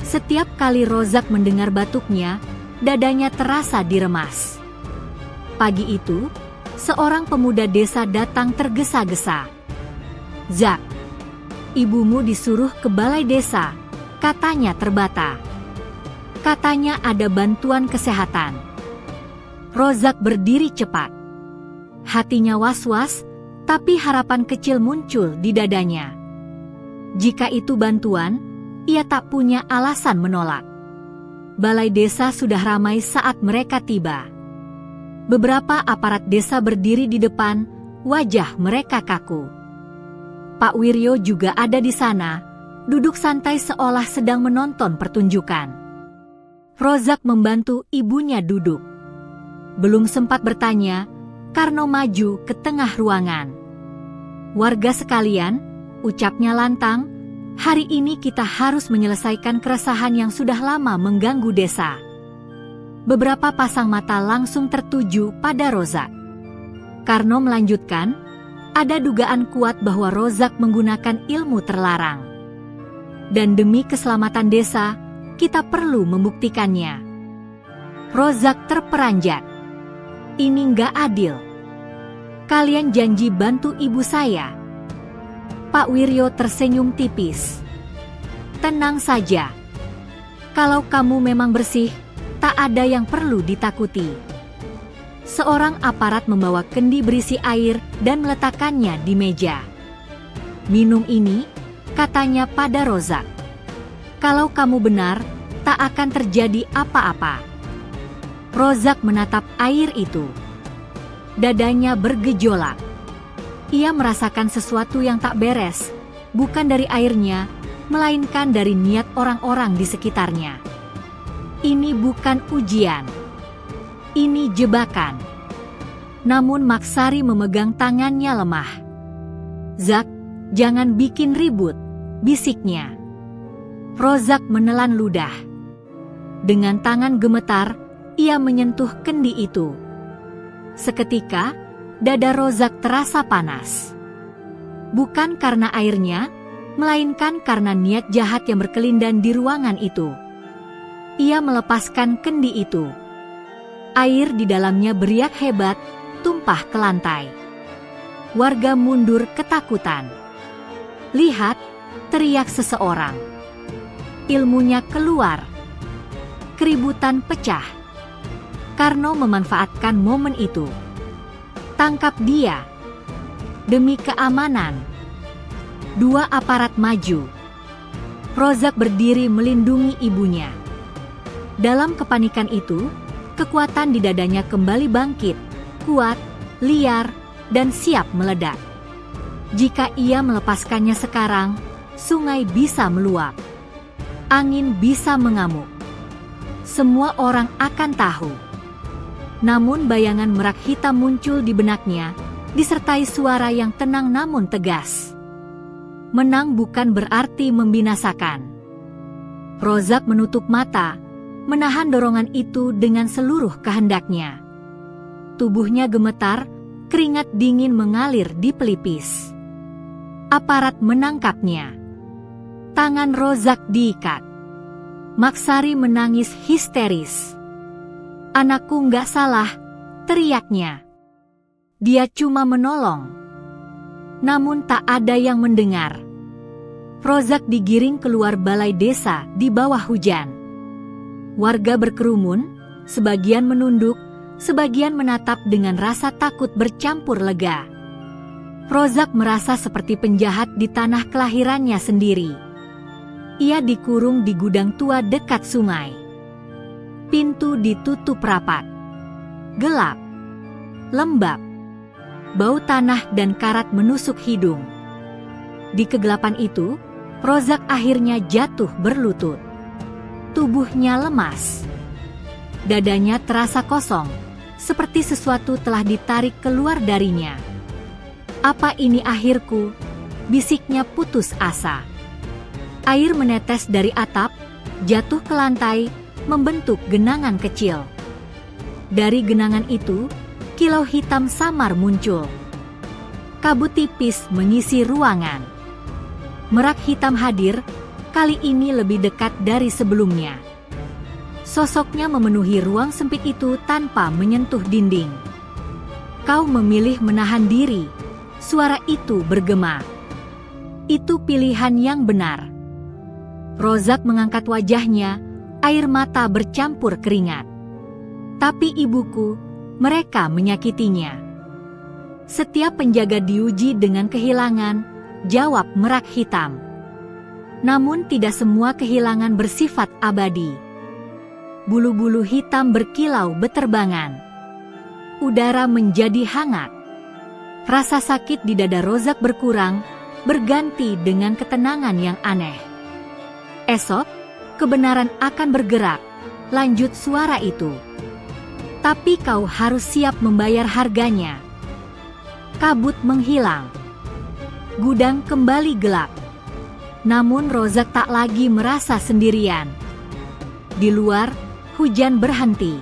Setiap kali Rozak mendengar batuknya, dadanya terasa diremas. Pagi itu, seorang pemuda desa datang tergesa-gesa. Zak, ibumu disuruh ke balai desa, katanya terbata. Katanya ada bantuan kesehatan. Rozak berdiri cepat. Hatinya was-was, tapi harapan kecil muncul di dadanya. Jika itu bantuan, ia tak punya alasan menolak. Balai desa sudah ramai saat mereka tiba. Beberapa aparat desa berdiri di depan, wajah mereka kaku. Pak Wiryo juga ada di sana, duduk santai seolah sedang menonton pertunjukan. Rozak membantu ibunya duduk. Belum sempat bertanya, Karno maju ke tengah ruangan. "Warga sekalian," ucapnya lantang, "hari ini kita harus menyelesaikan keresahan yang sudah lama mengganggu desa." Beberapa pasang mata langsung tertuju pada Rozak. Karno melanjutkan, "Ada dugaan kuat bahwa Rozak menggunakan ilmu terlarang. Dan demi keselamatan desa, kita perlu membuktikannya." Rozak terperanjat. "Ini nggak adil. Kalian janji bantu ibu saya." Pak Wiryo tersenyum tipis. "Tenang saja. Kalau kamu memang bersih, tak ada yang perlu ditakuti." Seorang aparat membawa kendi berisi air dan meletakkannya di meja. "Minum ini," katanya pada Rozak. "Kalau kamu benar, tak akan terjadi apa-apa." Rozak menatap air itu. Dadanya bergejolak. Ia merasakan sesuatu yang tak beres, bukan dari airnya, melainkan dari niat orang-orang di sekitarnya. Ini bukan ujian. Ini jebakan. Namun Maksari memegang tangannya lemah. "Zak, jangan bikin ribut," bisiknya. Rozak menelan ludah. Dengan tangan gemetar, ia menyentuh kendi itu. Seketika, dada Rozak terasa panas. Bukan karena airnya, melainkan karena niat jahat yang berkelindan di ruangan itu. Ia melepaskan kendi itu. Air di dalamnya beriak hebat, tumpah ke lantai. Warga mundur ketakutan. "Lihat!" teriak seseorang. "Ilmunya keluar." Keributan pecah. Karno memanfaatkan momen itu. "Tangkap dia!" Demi keamanan. Dua aparat maju. Rozak berdiri melindungi ibunya. Dalam kepanikan itu, kekuatan di dadanya kembali bangkit, kuat, liar, dan siap meledak. Jika ia melepaskannya sekarang, sungai bisa meluap. Angin bisa mengamuk. Semua orang akan tahu. Namun bayangan merak hitam muncul di benaknya, disertai suara yang tenang namun tegas. Menang bukan berarti membinasakan. Rozak menutup mata, menahan dorongan itu dengan seluruh kehendaknya. Tubuhnya gemetar, keringat dingin mengalir di pelipis. Aparat menangkapnya. Tangan Rozak diikat. Maksari menangis histeris. "Anakku nggak salah," teriaknya. "Dia cuma menolong." Namun tak ada yang mendengar. Rozak digiring keluar balai desa di bawah hujan. Warga berkerumun, sebagian menunduk, sebagian menatap dengan rasa takut bercampur lega. Rozak merasa seperti penjahat di tanah kelahirannya sendiri. Ia dikurung di gudang tua dekat sungai. Pintu ditutup rapat. Gelap. Lembab. Bau tanah dan karat menusuk hidung. Di kegelapan itu, Rozak akhirnya jatuh berlutut. Tubuhnya lemas. Dadanya terasa kosong, seperti sesuatu telah ditarik keluar darinya. "Apa ini akhirku?" bisiknya putus asa. Air menetes dari atap, jatuh ke lantai, membentuk genangan kecil. Dari genangan itu, kilau hitam samar muncul. Kabut tipis mengisi ruangan. Merak hitam hadir, kali ini lebih dekat dari sebelumnya. Sosoknya memenuhi ruang sempit itu tanpa menyentuh dinding. "Kau memilih menahan diri," suara itu bergema. "Itu pilihan yang benar." Rozak mengangkat wajahnya, air mata bercampur keringat. "Tapi ibuku, mereka menyakitinya." "Setiap penjaga diuji dengan kehilangan," jawab merak hitam. "Namun tidak semua kehilangan bersifat abadi." Bulu-bulu hitam berkilau beterbangan. Udara menjadi hangat. Rasa sakit di dada Rozak berkurang, berganti dengan ketenangan yang aneh. "Esok, kebenaran akan bergerak," lanjut suara itu. Tapi kau harus siap membayar harganya. Kabut menghilang. Gudang kembali gelap. Namun Rozak tak lagi merasa sendirian. Di luar, hujan berhenti.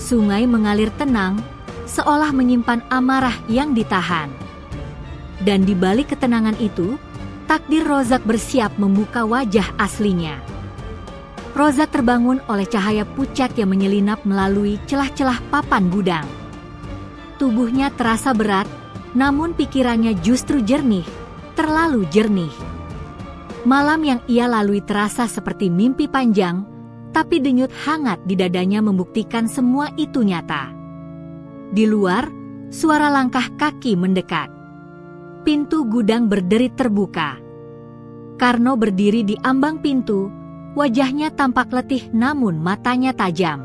Sungai mengalir tenang, seolah menyimpan amarah yang ditahan. Dan di balik ketenangan itu, takdir Rozak bersiap membuka wajah aslinya. Rozak terbangun oleh cahaya pucat yang menyelinap melalui celah-celah papan gudang. Tubuhnya terasa berat, namun pikirannya justru jernih, terlalu jernih. Malam yang ia lalui terasa seperti mimpi panjang, tapi denyut hangat di dadanya membuktikan semua itu nyata. Di luar, suara langkah kaki mendekat. Pintu gudang berderit terbuka. Karno berdiri di ambang pintu, wajahnya tampak letih namun matanya tajam.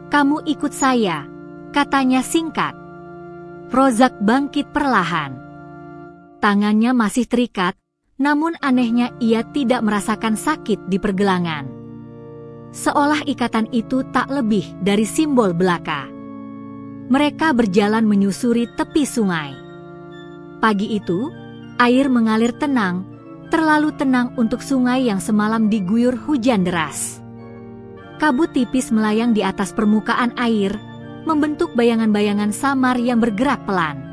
"Kamu ikut saya," katanya singkat. Rozak bangkit perlahan. Tangannya masih terikat, namun anehnya ia tidak merasakan sakit di pergelangan. Seolah ikatan itu tak lebih dari simbol belaka. Mereka berjalan menyusuri tepi sungai. Pagi itu, air mengalir tenang, terlalu tenang untuk sungai yang semalam diguyur hujan deras. Kabut tipis melayang di atas permukaan air, membentuk bayangan-bayangan samar yang bergerak pelan.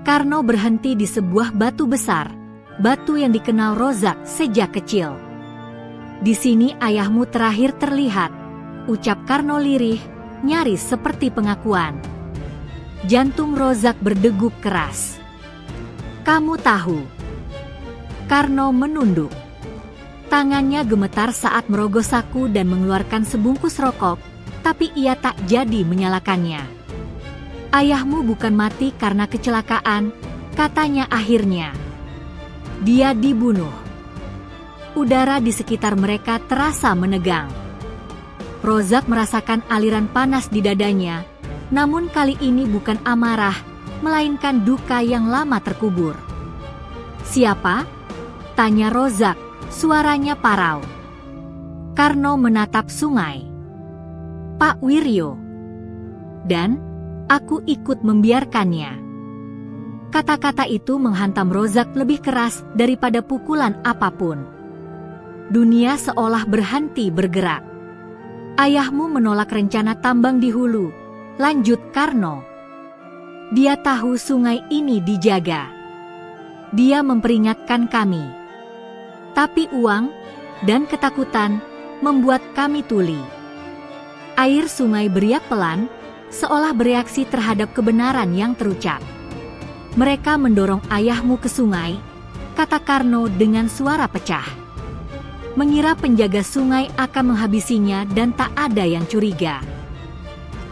Karno berhenti di sebuah batu besar, batu yang dikenal Rozak sejak kecil. "Di sini ayahmu terakhir terlihat," ucap Karno lirih, nyaris seperti pengakuan. Jantung Rozak berdegup keras. "Kamu tahu?" Karno menunduk. Tangannya gemetar saat merogoh saku dan mengeluarkan sebungkus rokok, tapi ia tak jadi menyalakannya. "Ayahmu bukan mati karena kecelakaan," katanya akhirnya. "Dia dibunuh." Udara di sekitar mereka terasa menegang. Rozak merasakan aliran panas di dadanya, namun kali ini bukan amarah, melainkan duka yang lama terkubur. "Siapa?" tanya Rozak, suaranya parau. Karno menatap sungai. "Pak Wiryo." "Dan aku ikut membiarkannya." Kata-kata itu menghantam Rozak lebih keras daripada pukulan apapun. Dunia seolah berhenti bergerak. "Ayahmu menolak rencana tambang di hulu," lanjut Karno. "Dia tahu sungai ini dijaga. Dia memperingatkan kami. Tapi uang dan ketakutan membuat kami tuli." Air sungai beriak pelan, seolah bereaksi terhadap kebenaran yang terucap. "Mereka mendorong ayahmu ke sungai," kata Karno dengan suara pecah. Mengira penjaga sungai akan menghabisinya dan tak ada yang curiga.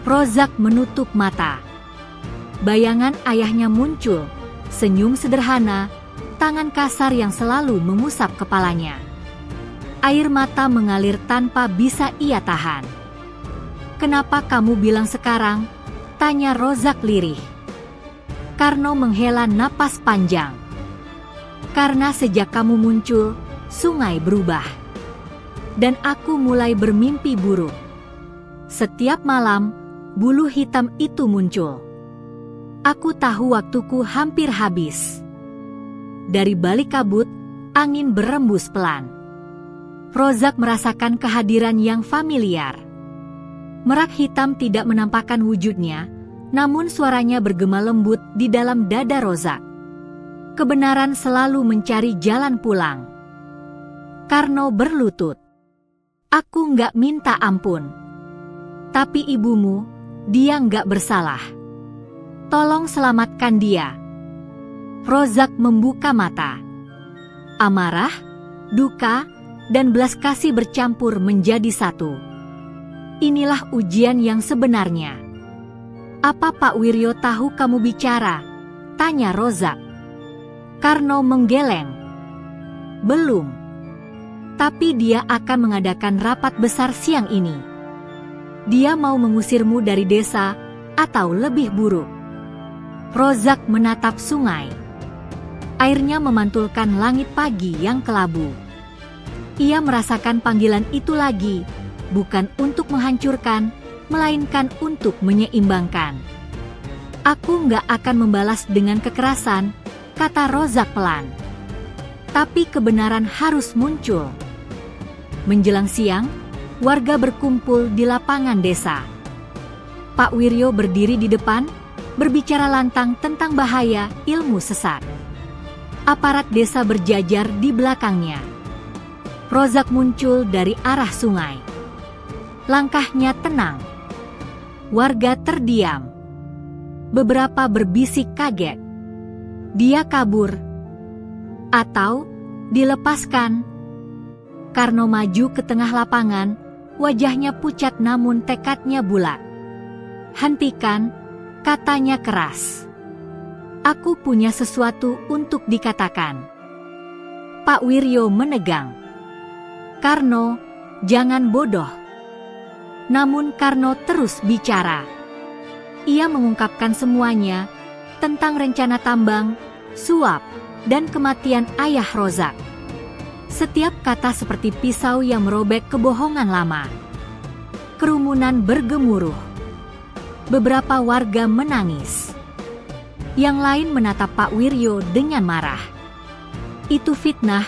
Rozak menutup mata. Bayangan ayahnya muncul, senyum sederhana, tangan kasar yang selalu mengusap kepalanya. Air mata mengalir tanpa bisa ia tahan. "Kenapa kamu bilang sekarang?" tanya Rozak lirih. Karno menghela napas panjang. "Karena sejak kamu muncul, sungai berubah. Dan aku mulai bermimpi buruk. Setiap malam, bulu hitam itu muncul. Aku tahu waktuku hampir habis." Dari balik kabut, angin berembus pelan. Rozak merasakan kehadiran yang familiar. Merak hitam tidak menampakkan wujudnya, namun suaranya bergema lembut di dalam dada Rozak. Kebenaran selalu mencari jalan pulang. Karno berlutut. "Aku nggak minta ampun. Tapi ibumu, dia nggak bersalah. Tolong selamatkan dia." Rozak membuka mata. Amarah, duka, dan belas kasih bercampur menjadi satu. Inilah ujian yang sebenarnya. "Apa Pak Wiryo tahu kamu bicara?" tanya Rozak. Karno menggeleng. "Belum. Tapi dia akan mengadakan rapat besar siang ini. Dia mau mengusirmu dari desa, atau lebih buruk." Rozak menatap sungai. Airnya memantulkan langit pagi yang kelabu. Ia merasakan panggilan itu lagi, bukan untuk menghancurkan, melainkan untuk menyeimbangkan. Aku nggak akan membalas dengan kekerasan, kata Rozak pelan. Tapi kebenaran harus muncul. Menjelang siang, warga berkumpul di lapangan desa. Pak Wiryo berdiri di depan, berbicara lantang tentang bahaya ilmu sesat. Aparat desa berjajar di belakangnya. Rozak muncul dari arah sungai. Langkahnya tenang. Warga terdiam. Beberapa berbisik kaget. Dia kabur. Atau dilepaskan. Karno maju ke tengah lapangan, wajahnya pucat namun tekadnya bulat. Hentikan, katanya keras. Aku punya sesuatu untuk dikatakan. Pak Wiryo menegang. Karno, jangan bodoh. Namun Karno terus bicara. Ia mengungkapkan semuanya tentang rencana tambang, suap, dan kematian ayah Rozak. Setiap kata seperti pisau yang merobek kebohongan lama. Kerumunan bergemuruh. Beberapa warga menangis. Yang lain menatap Pak Wiryo dengan marah. Itu fitnah,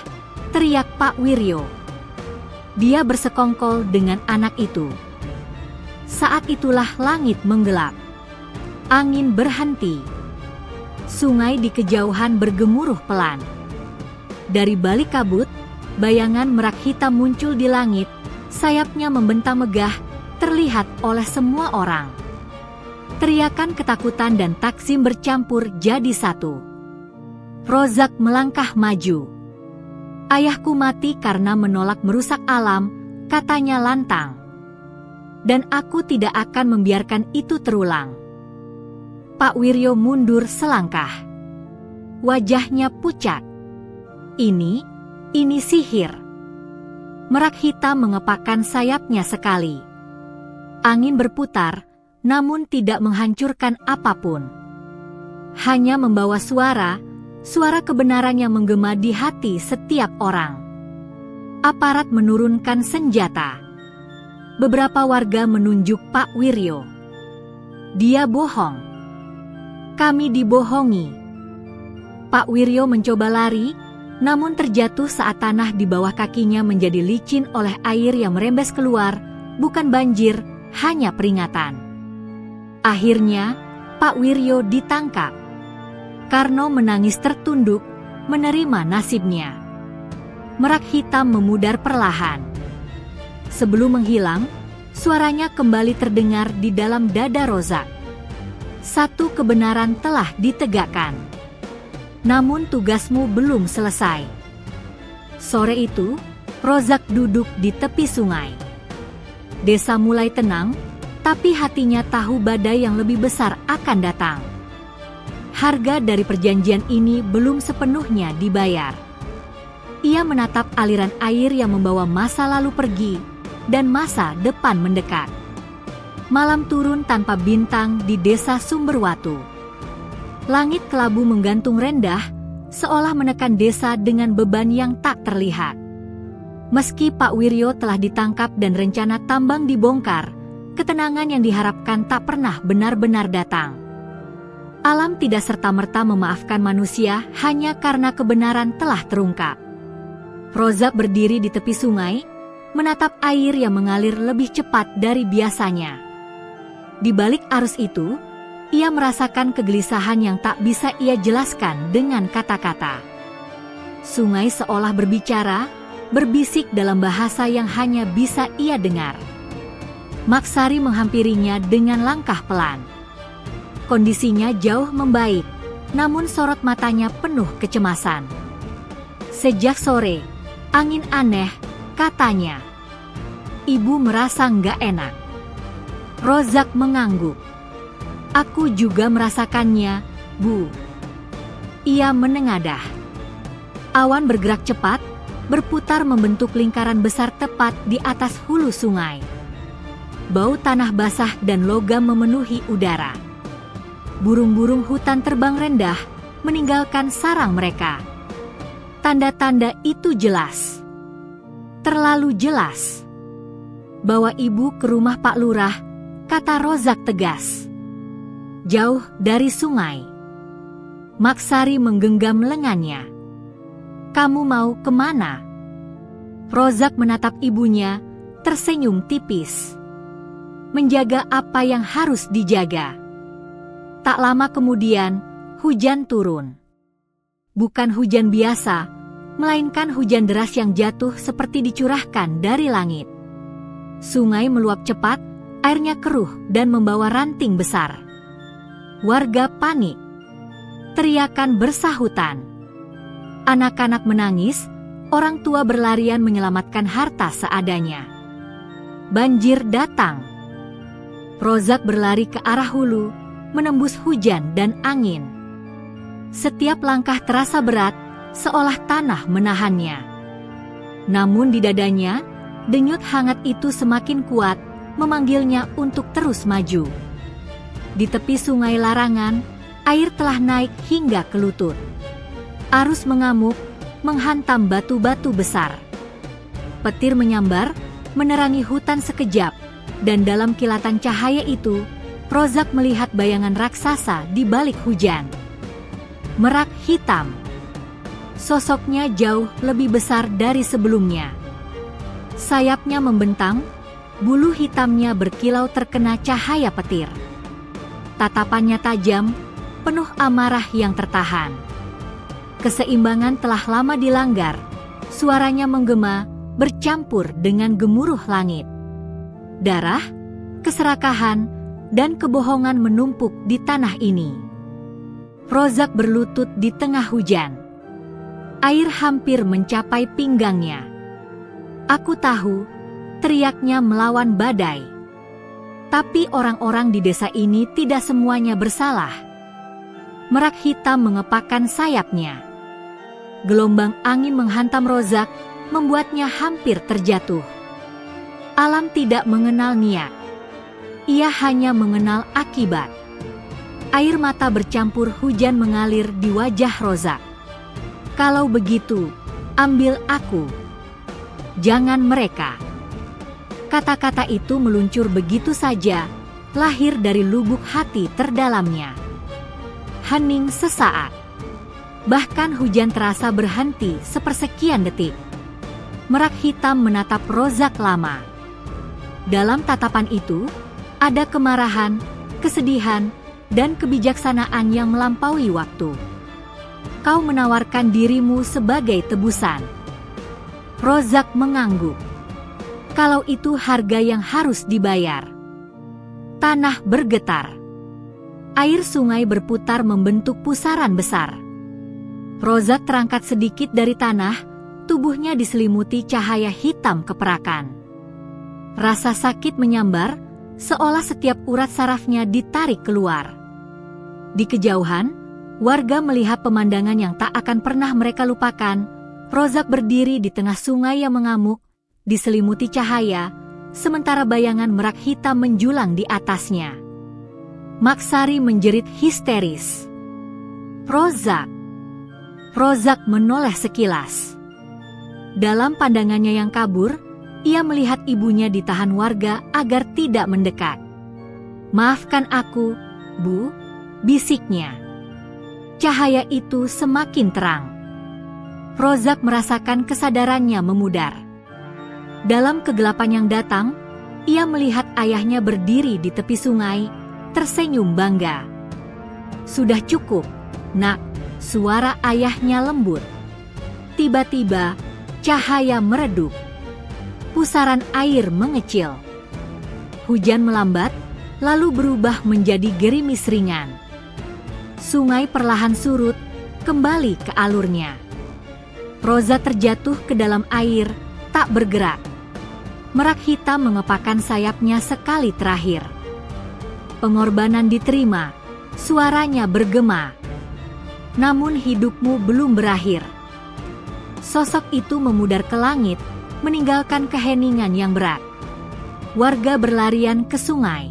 teriak Pak Wiryo. Dia bersekongkol dengan anak itu. Saat itulah langit menggelap. Angin berhenti. Sungai di kejauhan bergemuruh pelan. Dari balik kabut, bayangan merak hitam muncul di langit, sayapnya membentang megah, terlihat oleh semua orang. Teriakan ketakutan dan takzim bercampur jadi satu. Rozak melangkah maju. Ayahku mati karena menolak merusak alam, katanya lantang. Dan aku tidak akan membiarkan itu terulang. Pak Wiryo mundur selangkah. Wajahnya pucat. Ini sihir. Merak hitam mengepakkan sayapnya sekali. Angin berputar, namun tidak menghancurkan apapun. Hanya membawa suara kebenaran yang menggema di hati setiap orang. Aparat menurunkan senjata. Beberapa warga menunjuk Pak Wiryo. Dia bohong. Kami dibohongi. Pak Wiryo mencoba lari, namun terjatuh saat tanah di bawah kakinya menjadi licin oleh air yang merembes keluar, bukan banjir, hanya peringatan. Akhirnya, Pak Wiryo ditangkap. Karno menangis tertunduk, menerima nasibnya. Merak hitam memudar perlahan. Sebelum menghilang, suaranya kembali terdengar di dalam dada Rozak. Satu kebenaran telah ditegakkan. Namun tugasmu belum selesai. Sore itu, Rozak duduk di tepi sungai. Desa mulai tenang, tapi hatinya tahu badai yang lebih besar akan datang. Harga dari perjanjian ini belum sepenuhnya dibayar. Ia menatap aliran air yang membawa masa lalu pergi, dan masa depan mendekat. Malam turun tanpa bintang di desa Sumberwatu. Langit kelabu menggantung rendah, seolah menekan desa dengan beban yang tak terlihat. Meski Pak Wiryo telah ditangkap dan rencana tambang dibongkar, ketenangan yang diharapkan tak pernah benar-benar datang. Alam tidak serta-merta memaafkan manusia hanya karena kebenaran telah terungkap. Rozak berdiri di tepi sungai, menatap air yang mengalir lebih cepat dari biasanya. Di balik arus itu, ia merasakan kegelisahan yang tak bisa ia jelaskan dengan kata-kata. Sungai seolah berbicara, berbisik dalam bahasa yang hanya bisa ia dengar. Maksari menghampirinya dengan langkah pelan. Kondisinya jauh membaik, namun sorot matanya penuh kecemasan. Sejak sore, angin aneh, katanya. Ibu merasa nggak enak. Rozak mengangguk. Aku juga merasakannya, Bu. Ia menengadah. Awan bergerak cepat, berputar membentuk lingkaran besar tepat di atas hulu sungai. Bau tanah basah dan logam memenuhi udara. Burung-burung hutan terbang rendah, meninggalkan sarang mereka. Tanda-tanda itu jelas. Terlalu jelas. Bawa ibu ke rumah Pak Lurah, kata Rozak tegas. Jauh dari sungai. Maksari menggenggam lengannya. Kamu mau kemana? Rozak menatap ibunya, tersenyum tipis. Menjaga apa yang harus dijaga. Tak lama kemudian, hujan turun. Bukan hujan biasa, melainkan hujan deras yang jatuh seperti dicurahkan dari langit. Sungai meluap cepat, airnya keruh dan membawa ranting besar. Warga panik. Teriakan bersahutan. Anak-anak menangis, orang tua berlarian menyelamatkan harta seadanya. Banjir datang. Rozak berlari ke arah hulu, menembus hujan dan angin. Setiap langkah terasa berat, seolah tanah menahannya. Namun di dadanya, denyut hangat itu semakin kuat, memanggilnya untuk terus maju. Di tepi sungai larangan, air telah naik hingga ke lutut. Arus mengamuk, menghantam batu-batu besar. Petir menyambar, menerangi hutan sekejap, dan dalam kilatan cahaya itu, Rozak melihat bayangan raksasa di balik hujan. Merak hitam. Sosoknya jauh lebih besar dari sebelumnya. Sayapnya membentang, bulu hitamnya berkilau terkena cahaya petir. Tatapannya tajam, penuh amarah yang tertahan. Keseimbangan telah lama dilanggar, suaranya menggema, bercampur dengan gemuruh langit. Darah, keserakahan, dan kebohongan menumpuk di tanah ini. Rozak berlutut di tengah hujan. Air hampir mencapai pinggangnya. Aku tahu, teriaknya melawan badai. Tapi orang-orang di desa ini tidak semuanya bersalah. Merak hitam mengepakkan sayapnya. Gelombang angin menghantam Rozak, membuatnya hampir terjatuh. Alam tidak mengenal niat. Ia hanya mengenal akibat. Air mata bercampur hujan mengalir di wajah Rozak. Kalau begitu, ambil aku. Jangan mereka. Kata-kata itu meluncur begitu saja, lahir dari lubuk hati terdalamnya. Hening sesaat. Bahkan hujan terasa berhenti sepersekian detik. Merak hitam menatap Rozak lama. Dalam tatapan itu, ada kemarahan, kesedihan, dan kebijaksanaan yang melampaui waktu. Kau menawarkan dirimu sebagai tebusan. Rozak mengangguk. Kalau itu harga yang harus dibayar. Tanah bergetar. Air sungai berputar membentuk pusaran besar. Rozak terangkat sedikit dari tanah, tubuhnya diselimuti cahaya hitam keperakan. Rasa sakit menyambar, seolah setiap urat sarafnya ditarik keluar. Di kejauhan, warga melihat pemandangan yang tak akan pernah mereka lupakan. Rozak berdiri di tengah sungai yang mengamuk, diselimuti cahaya, sementara bayangan merak hitam menjulang di atasnya. Maksari menjerit histeris. Rozak! Rozak menoleh sekilas. Dalam pandangannya yang kabur, ia melihat ibunya ditahan warga agar tidak mendekat. Maafkan aku, Bu, bisiknya. Cahaya itu semakin terang. Rozak merasakan kesadarannya memudar. Dalam kegelapan yang datang, ia melihat ayahnya berdiri di tepi sungai, tersenyum bangga. Sudah cukup, Nak, suara ayahnya lembut. Tiba-tiba, cahaya meredup. Pusaran air mengecil. Hujan melambat, lalu berubah menjadi gerimis ringan. Sungai perlahan surut, kembali ke alurnya. Rozak terjatuh ke dalam air, tak bergerak. Merak hitam mengepakkan sayapnya sekali terakhir. Pengorbanan diterima, suaranya bergema. Namun hidupmu belum berakhir. Sosok itu memudar ke langit, meninggalkan keheningan yang berat. Warga berlarian ke sungai.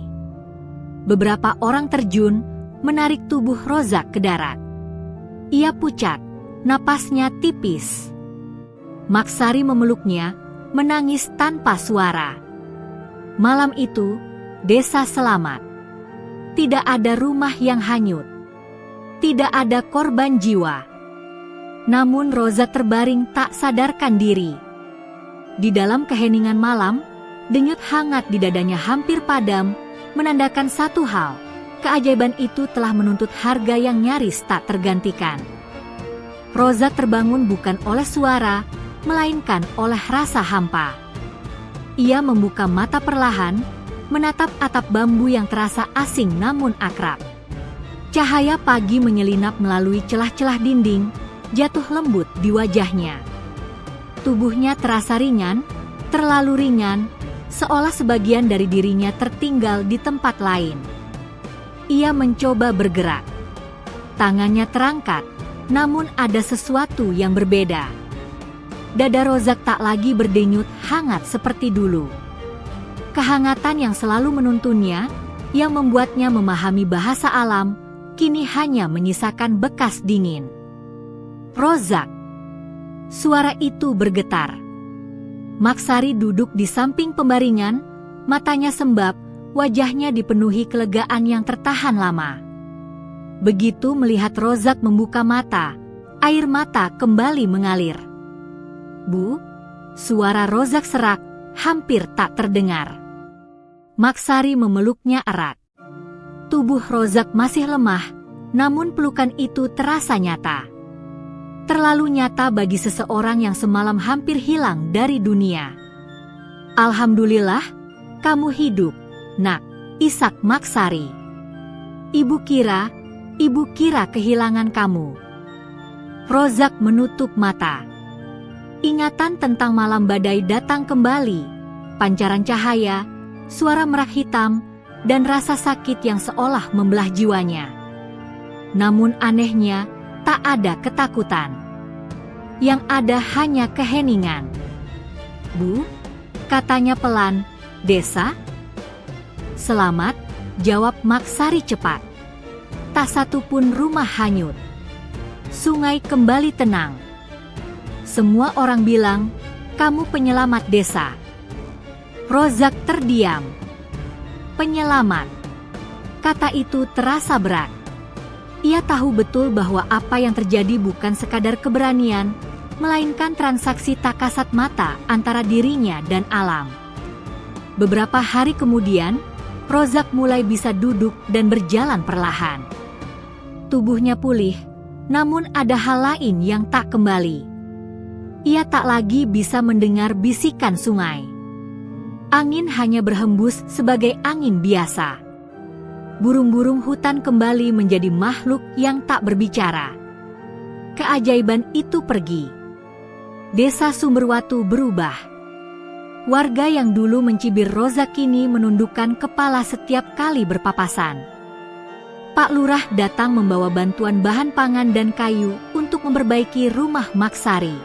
Beberapa orang terjun, menarik tubuh Rozak ke darat. Ia pucat, napasnya tipis. Maksari memeluknya, menangis tanpa suara. Malam itu, desa selamat. Tidak ada rumah yang hanyut. Tidak ada korban jiwa. Namun Rozak terbaring tak sadarkan diri. Di dalam keheningan malam, denyut hangat di dadanya hampir padam, menandakan satu hal, keajaiban itu telah menuntut harga yang nyaris tak tergantikan. Rozak terbangun bukan oleh suara, melainkan oleh rasa hampa. Ia membuka mata perlahan, menatap atap bambu yang terasa asing namun akrab. Cahaya pagi menyelinap melalui celah-celah dinding, jatuh lembut di wajahnya. Tubuhnya terasa ringan, terlalu ringan, seolah sebagian dari dirinya tertinggal di tempat lain. Ia mencoba bergerak. Tangannya terangkat, namun ada sesuatu yang berbeda. Dada Rozak tak lagi berdenyut hangat seperti dulu. Kehangatan yang selalu menuntunnya, yang membuatnya memahami bahasa alam, kini hanya menyisakan bekas dingin. Rozak. Suara itu bergetar. Maksari duduk di samping pembaringan, matanya sembab, wajahnya dipenuhi kelegaan yang tertahan lama. Begitu melihat Rozak membuka mata, air mata kembali mengalir. "Bu?" Suara Rozak serak, hampir tak terdengar. Maksari memeluknya erat. Tubuh Rozak masih lemah, namun pelukan itu terasa nyata. Terlalu nyata bagi seseorang yang semalam hampir hilang dari dunia. "Alhamdulillah, kamu hidup, Nak," isak Maksari. Ibu kira kehilangan kamu." Rozak menutup mata. Ingatan tentang malam badai datang kembali, pancaran cahaya, suara merak hitam, dan rasa sakit yang seolah membelah jiwanya. Namun anehnya, tak ada ketakutan. Yang ada hanya keheningan. "Bu?" katanya pelan, "Desa?" "Selamat," jawab Maksari cepat. Tak satu pun rumah hanyut. Sungai kembali tenang. Semua orang bilang, "Kamu penyelamat desa." Rozak terdiam. Penyelamat. Kata itu terasa berat. Ia tahu betul bahwa apa yang terjadi bukan sekadar keberanian, melainkan transaksi tak kasat mata antara dirinya dan alam. Beberapa hari kemudian, Rozak mulai bisa duduk dan berjalan perlahan. Tubuhnya pulih, namun ada hal lain yang tak kembali. Ia tak lagi bisa mendengar bisikan sungai. Angin hanya berhembus sebagai angin biasa. Burung-burung hutan kembali menjadi makhluk yang tak berbicara. Keajaiban itu pergi. Desa Sumberwatu berubah. Warga yang dulu mencibir Rozak kini menundukkan kepala setiap kali berpapasan. Pak Lurah datang membawa bantuan bahan pangan dan kayu untuk memperbaiki rumah Maksari.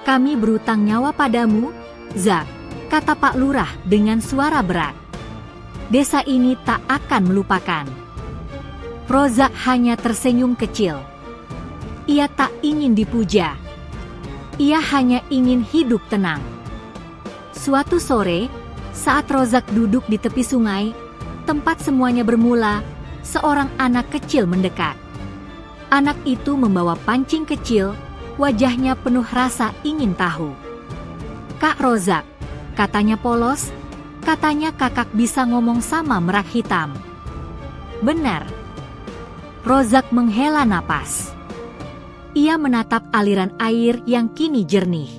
"Kami berutang nyawa padamu, Zak," kata Pak Lurah dengan suara berat. "Desa ini tak akan melupakan." Rozak hanya tersenyum kecil. Ia tak ingin dipuja. Ia hanya ingin hidup tenang. Suatu sore, saat Rozak duduk di tepi sungai, tempat semuanya bermula, seorang anak kecil mendekat. Anak itu membawa pancing kecil, wajahnya penuh rasa ingin tahu. "Kak Rozak," katanya polos, "katanya kakak bisa ngomong sama merak hitam." "Benar." Rozak menghela napas. Ia menatap aliran air yang kini jernih.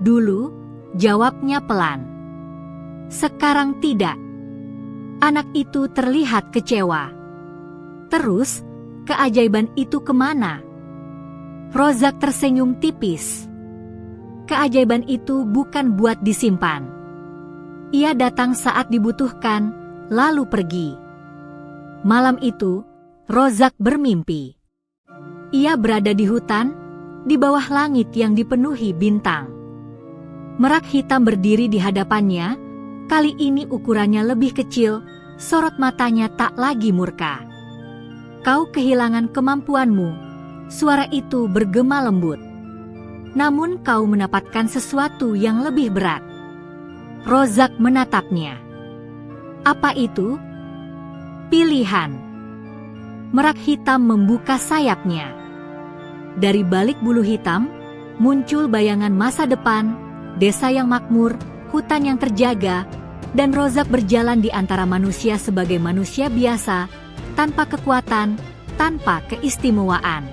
"Dulu," jawabnya pelan. "Sekarang tidak." Anak itu terlihat kecewa. "Terus, keajaiban itu kemana?" Rozak tersenyum tipis. "Keajaiban itu bukan buat disimpan. Ia datang saat dibutuhkan, lalu pergi." Malam itu, Rozak bermimpi. Ia berada di hutan, di bawah langit yang dipenuhi bintang. Merak hitam berdiri di hadapannya, kali ini ukurannya lebih kecil, sorot matanya tak lagi murka. "Kau kehilangan kemampuanmu," suara itu bergema lembut. "Namun kau mendapatkan sesuatu yang lebih berat." Rozak menatapnya. Apa itu? Pilihan. Merak hitam membuka sayapnya. Dari balik bulu hitam, muncul bayangan masa depan, desa yang makmur, hutan yang terjaga, dan Rozak berjalan di antara manusia sebagai manusia biasa, tanpa kekuatan, tanpa keistimewaan.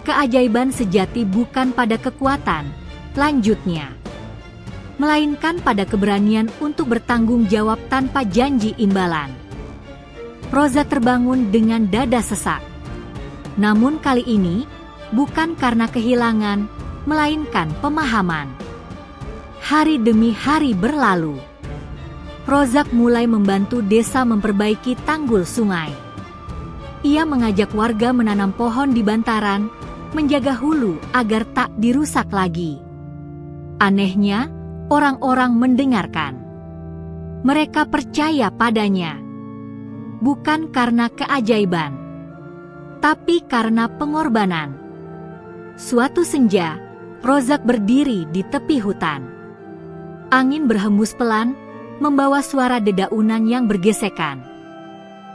Keajaiban sejati bukan pada kekuatan, lanjutnya, melainkan pada keberanian untuk bertanggung jawab tanpa janji imbalan. Rozak terbangun dengan dada sesak. Namun kali ini, bukan karena kehilangan, melainkan pemahaman. Hari demi hari berlalu. Rozak mulai membantu desa memperbaiki tanggul sungai. Ia mengajak warga menanam pohon di bantaran, menjaga hulu agar tak dirusak lagi. Anehnya, orang-orang mendengarkan. Mereka percaya padanya. Bukan karena keajaiban, tapi karena pengorbanan. Suatu senja, Rozak berdiri di tepi hutan. Angin berhembus pelan, membawa suara dedaunan yang bergesekan.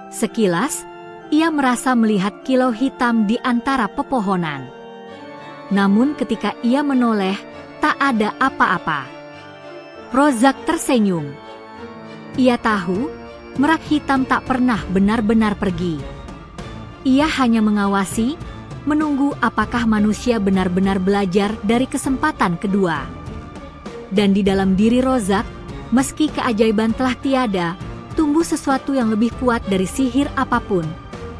Sekilas, ia merasa melihat kilau hitam di antara pepohonan. Namun ketika ia menoleh, tak ada apa-apa. Rozak tersenyum. Ia tahu, merak hitam tak pernah benar-benar pergi. Ia hanya mengawasi, menunggu apakah manusia benar-benar belajar dari kesempatan kedua. Dan di dalam diri Rozak, meski keajaiban telah tiada, tumbuh sesuatu yang lebih kuat dari sihir apapun,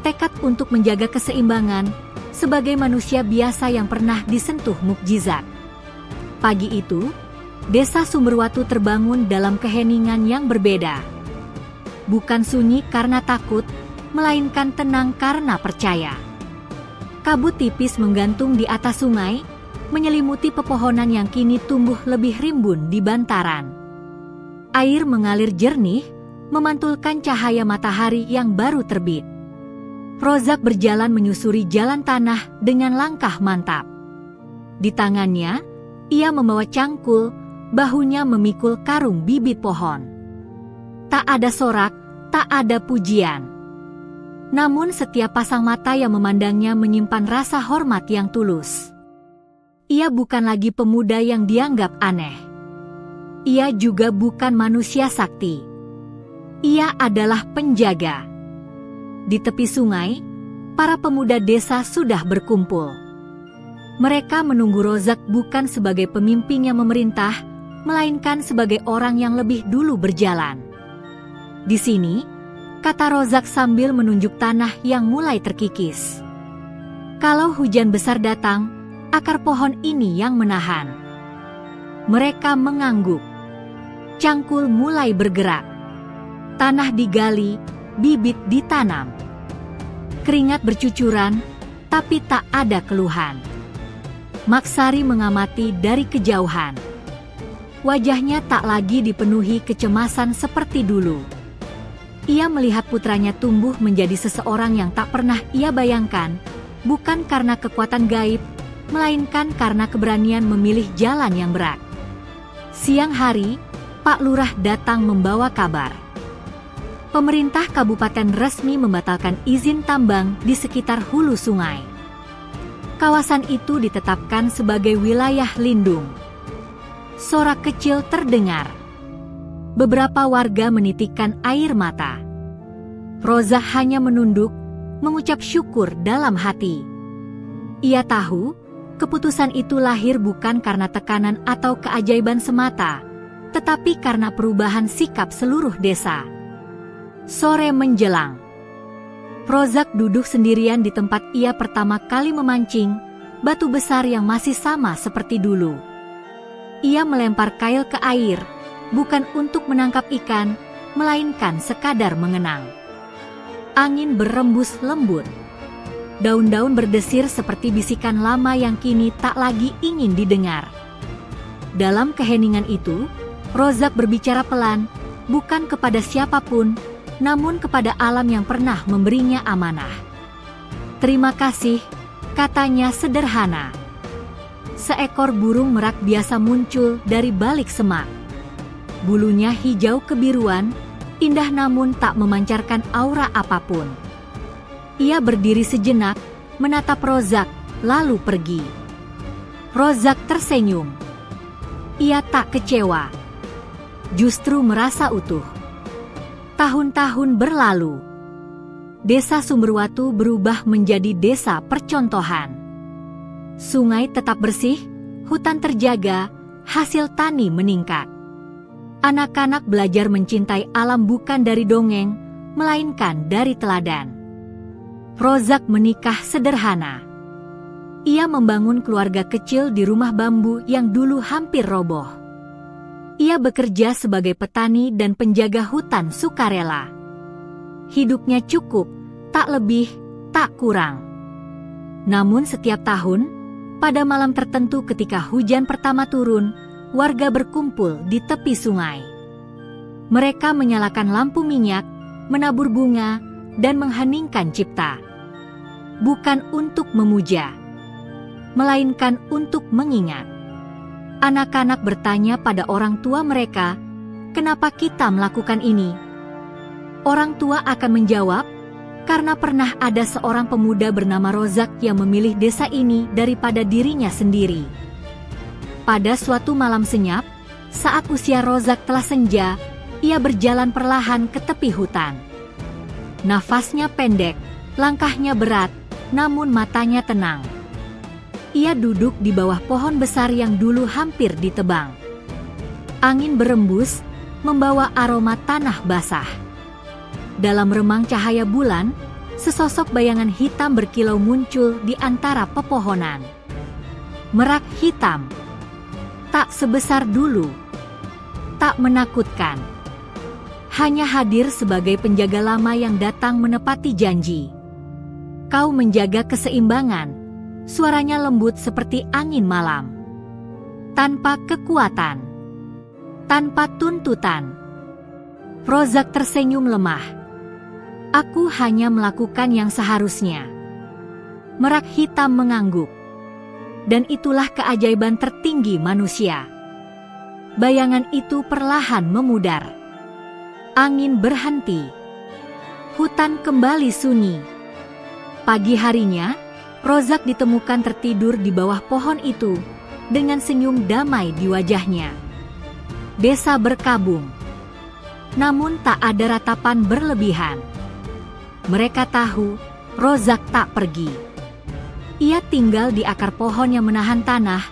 tekad untuk menjaga keseimbangan, sebagai manusia biasa yang pernah disentuh mukjizat. Pagi itu, desa Sumberwatu terbangun dalam keheningan yang berbeda. Bukan sunyi karena takut, melainkan tenang karena percaya. Kabut tipis menggantung di atas sungai, menyelimuti pepohonan yang kini tumbuh lebih rimbun di bantaran. Air mengalir jernih, memantulkan cahaya matahari yang baru terbit. Rozak berjalan menyusuri jalan tanah dengan langkah mantap. Di tangannya, ia membawa cangkul, bahunya memikul karung bibit pohon. Tak ada sorak, tak ada pujian. Namun setiap pasang mata yang memandangnya menyimpan rasa hormat yang tulus. Ia bukan lagi pemuda yang dianggap aneh. Ia juga bukan manusia sakti. Ia adalah penjaga. Di tepi sungai, para pemuda desa sudah berkumpul. Mereka menunggu Rozak bukan sebagai pemimpin yang memerintah, melainkan sebagai orang yang lebih dulu berjalan. Di sini, kata Rozak sambil menunjuk tanah yang mulai terkikis. Kalau hujan besar datang, akar pohon ini yang menahan. Mereka mengangguk. Cangkul mulai bergerak. Tanah digali, bibit ditanam. Keringat bercucuran, tapi tak ada keluhan. Maksari mengamati dari kejauhan. Wajahnya tak lagi dipenuhi kecemasan seperti dulu. Ia melihat putranya tumbuh menjadi seseorang yang tak pernah ia bayangkan, bukan karena kekuatan gaib, melainkan karena keberanian memilih jalan yang berat. Siang hari, Pak Lurah datang membawa kabar. Pemerintah kabupaten resmi membatalkan izin tambang di sekitar hulu sungai. Kawasan itu ditetapkan sebagai wilayah lindung. Sorak kecil terdengar. Beberapa warga menitikkan air mata. Rozak hanya menunduk, mengucap syukur dalam hati. Ia tahu, keputusan itu lahir bukan karena tekanan atau keajaiban semata, tetapi karena perubahan sikap seluruh desa. Sore menjelang. Rozak duduk sendirian di tempat ia pertama kali memancing, batu besar yang masih sama seperti dulu. Ia melempar kail ke air, bukan untuk menangkap ikan, melainkan sekadar mengenang. Angin berembus lembut. Daun-daun berdesir seperti bisikan lama yang kini tak lagi ingin didengar. Dalam keheningan itu, Rozak berbicara pelan, bukan kepada siapapun, namun kepada alam yang pernah memberinya amanah. "Terima kasih," katanya sederhana. Seekor burung merak biasa muncul dari balik semak. Bulunya hijau kebiruan, Indah namun tak memancarkan aura apapun. Ia berdiri sejenak, menatap Rozak, lalu pergi. Rozak tersenyum. Ia tak kecewa. Justru merasa utuh. Tahun-tahun berlalu. Desa Sumberwatu berubah menjadi desa percontohan. Sungai tetap bersih, hutan terjaga, hasil tani meningkat. Anak-anak belajar mencintai alam bukan dari dongeng, melainkan dari teladan. Rozak menikah sederhana. Ia membangun keluarga kecil di rumah bambu yang dulu hampir roboh. Ia bekerja sebagai petani dan penjaga hutan sukarela. Hidupnya cukup, tak lebih, tak kurang. Namun setiap tahun, pada malam tertentu ketika hujan pertama turun, warga berkumpul di tepi sungai. Mereka menyalakan lampu minyak, menabur bunga, dan mengheningkan cipta. Bukan untuk memuja, melainkan untuk mengingat. Anak-anak bertanya pada orang tua mereka, "Kenapa kita melakukan ini?" Orang tua akan menjawab, "Karena pernah ada seorang pemuda bernama Rozak yang memilih desa ini daripada dirinya sendiri." Pada suatu malam senyap, saat usia Rozak telah senja, ia berjalan perlahan ke tepi hutan. Nafasnya pendek, langkahnya berat, namun matanya tenang. Ia duduk di bawah pohon besar yang dulu hampir ditebang. Angin berembus, membawa aroma tanah basah. Dalam remang cahaya bulan, sesosok bayangan hitam berkilau muncul di antara pepohonan. Merak hitam. Tak sebesar dulu. Tak menakutkan. Hanya hadir sebagai penjaga lama yang datang menepati janji. Kau menjaga keseimbangan. Suaranya lembut seperti angin malam. Tanpa kekuatan. Tanpa tuntutan. Rozak tersenyum lemah. Aku hanya melakukan yang seharusnya. Merak hitam mengangguk. Dan itulah keajaiban tertinggi manusia. Bayangan itu perlahan memudar. Angin berhenti. Hutan kembali sunyi. Pagi harinya, Rozak ditemukan tertidur di bawah pohon itu, dengan senyum damai di wajahnya. Desa berkabung. Namun tak ada ratapan berlebihan. Mereka tahu, Rozak tak pergi. Ia tinggal di akar pohon yang menahan tanah,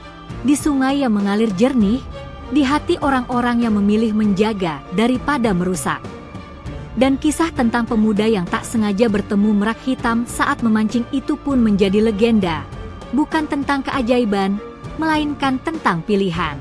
di sungai yang mengalir jernih, di hati orang-orang yang memilih menjaga daripada merusak. Dan kisah tentang pemuda yang tak sengaja bertemu merak hitam saat memancing itu pun menjadi legenda. Bukan tentang keajaiban, melainkan tentang pilihan.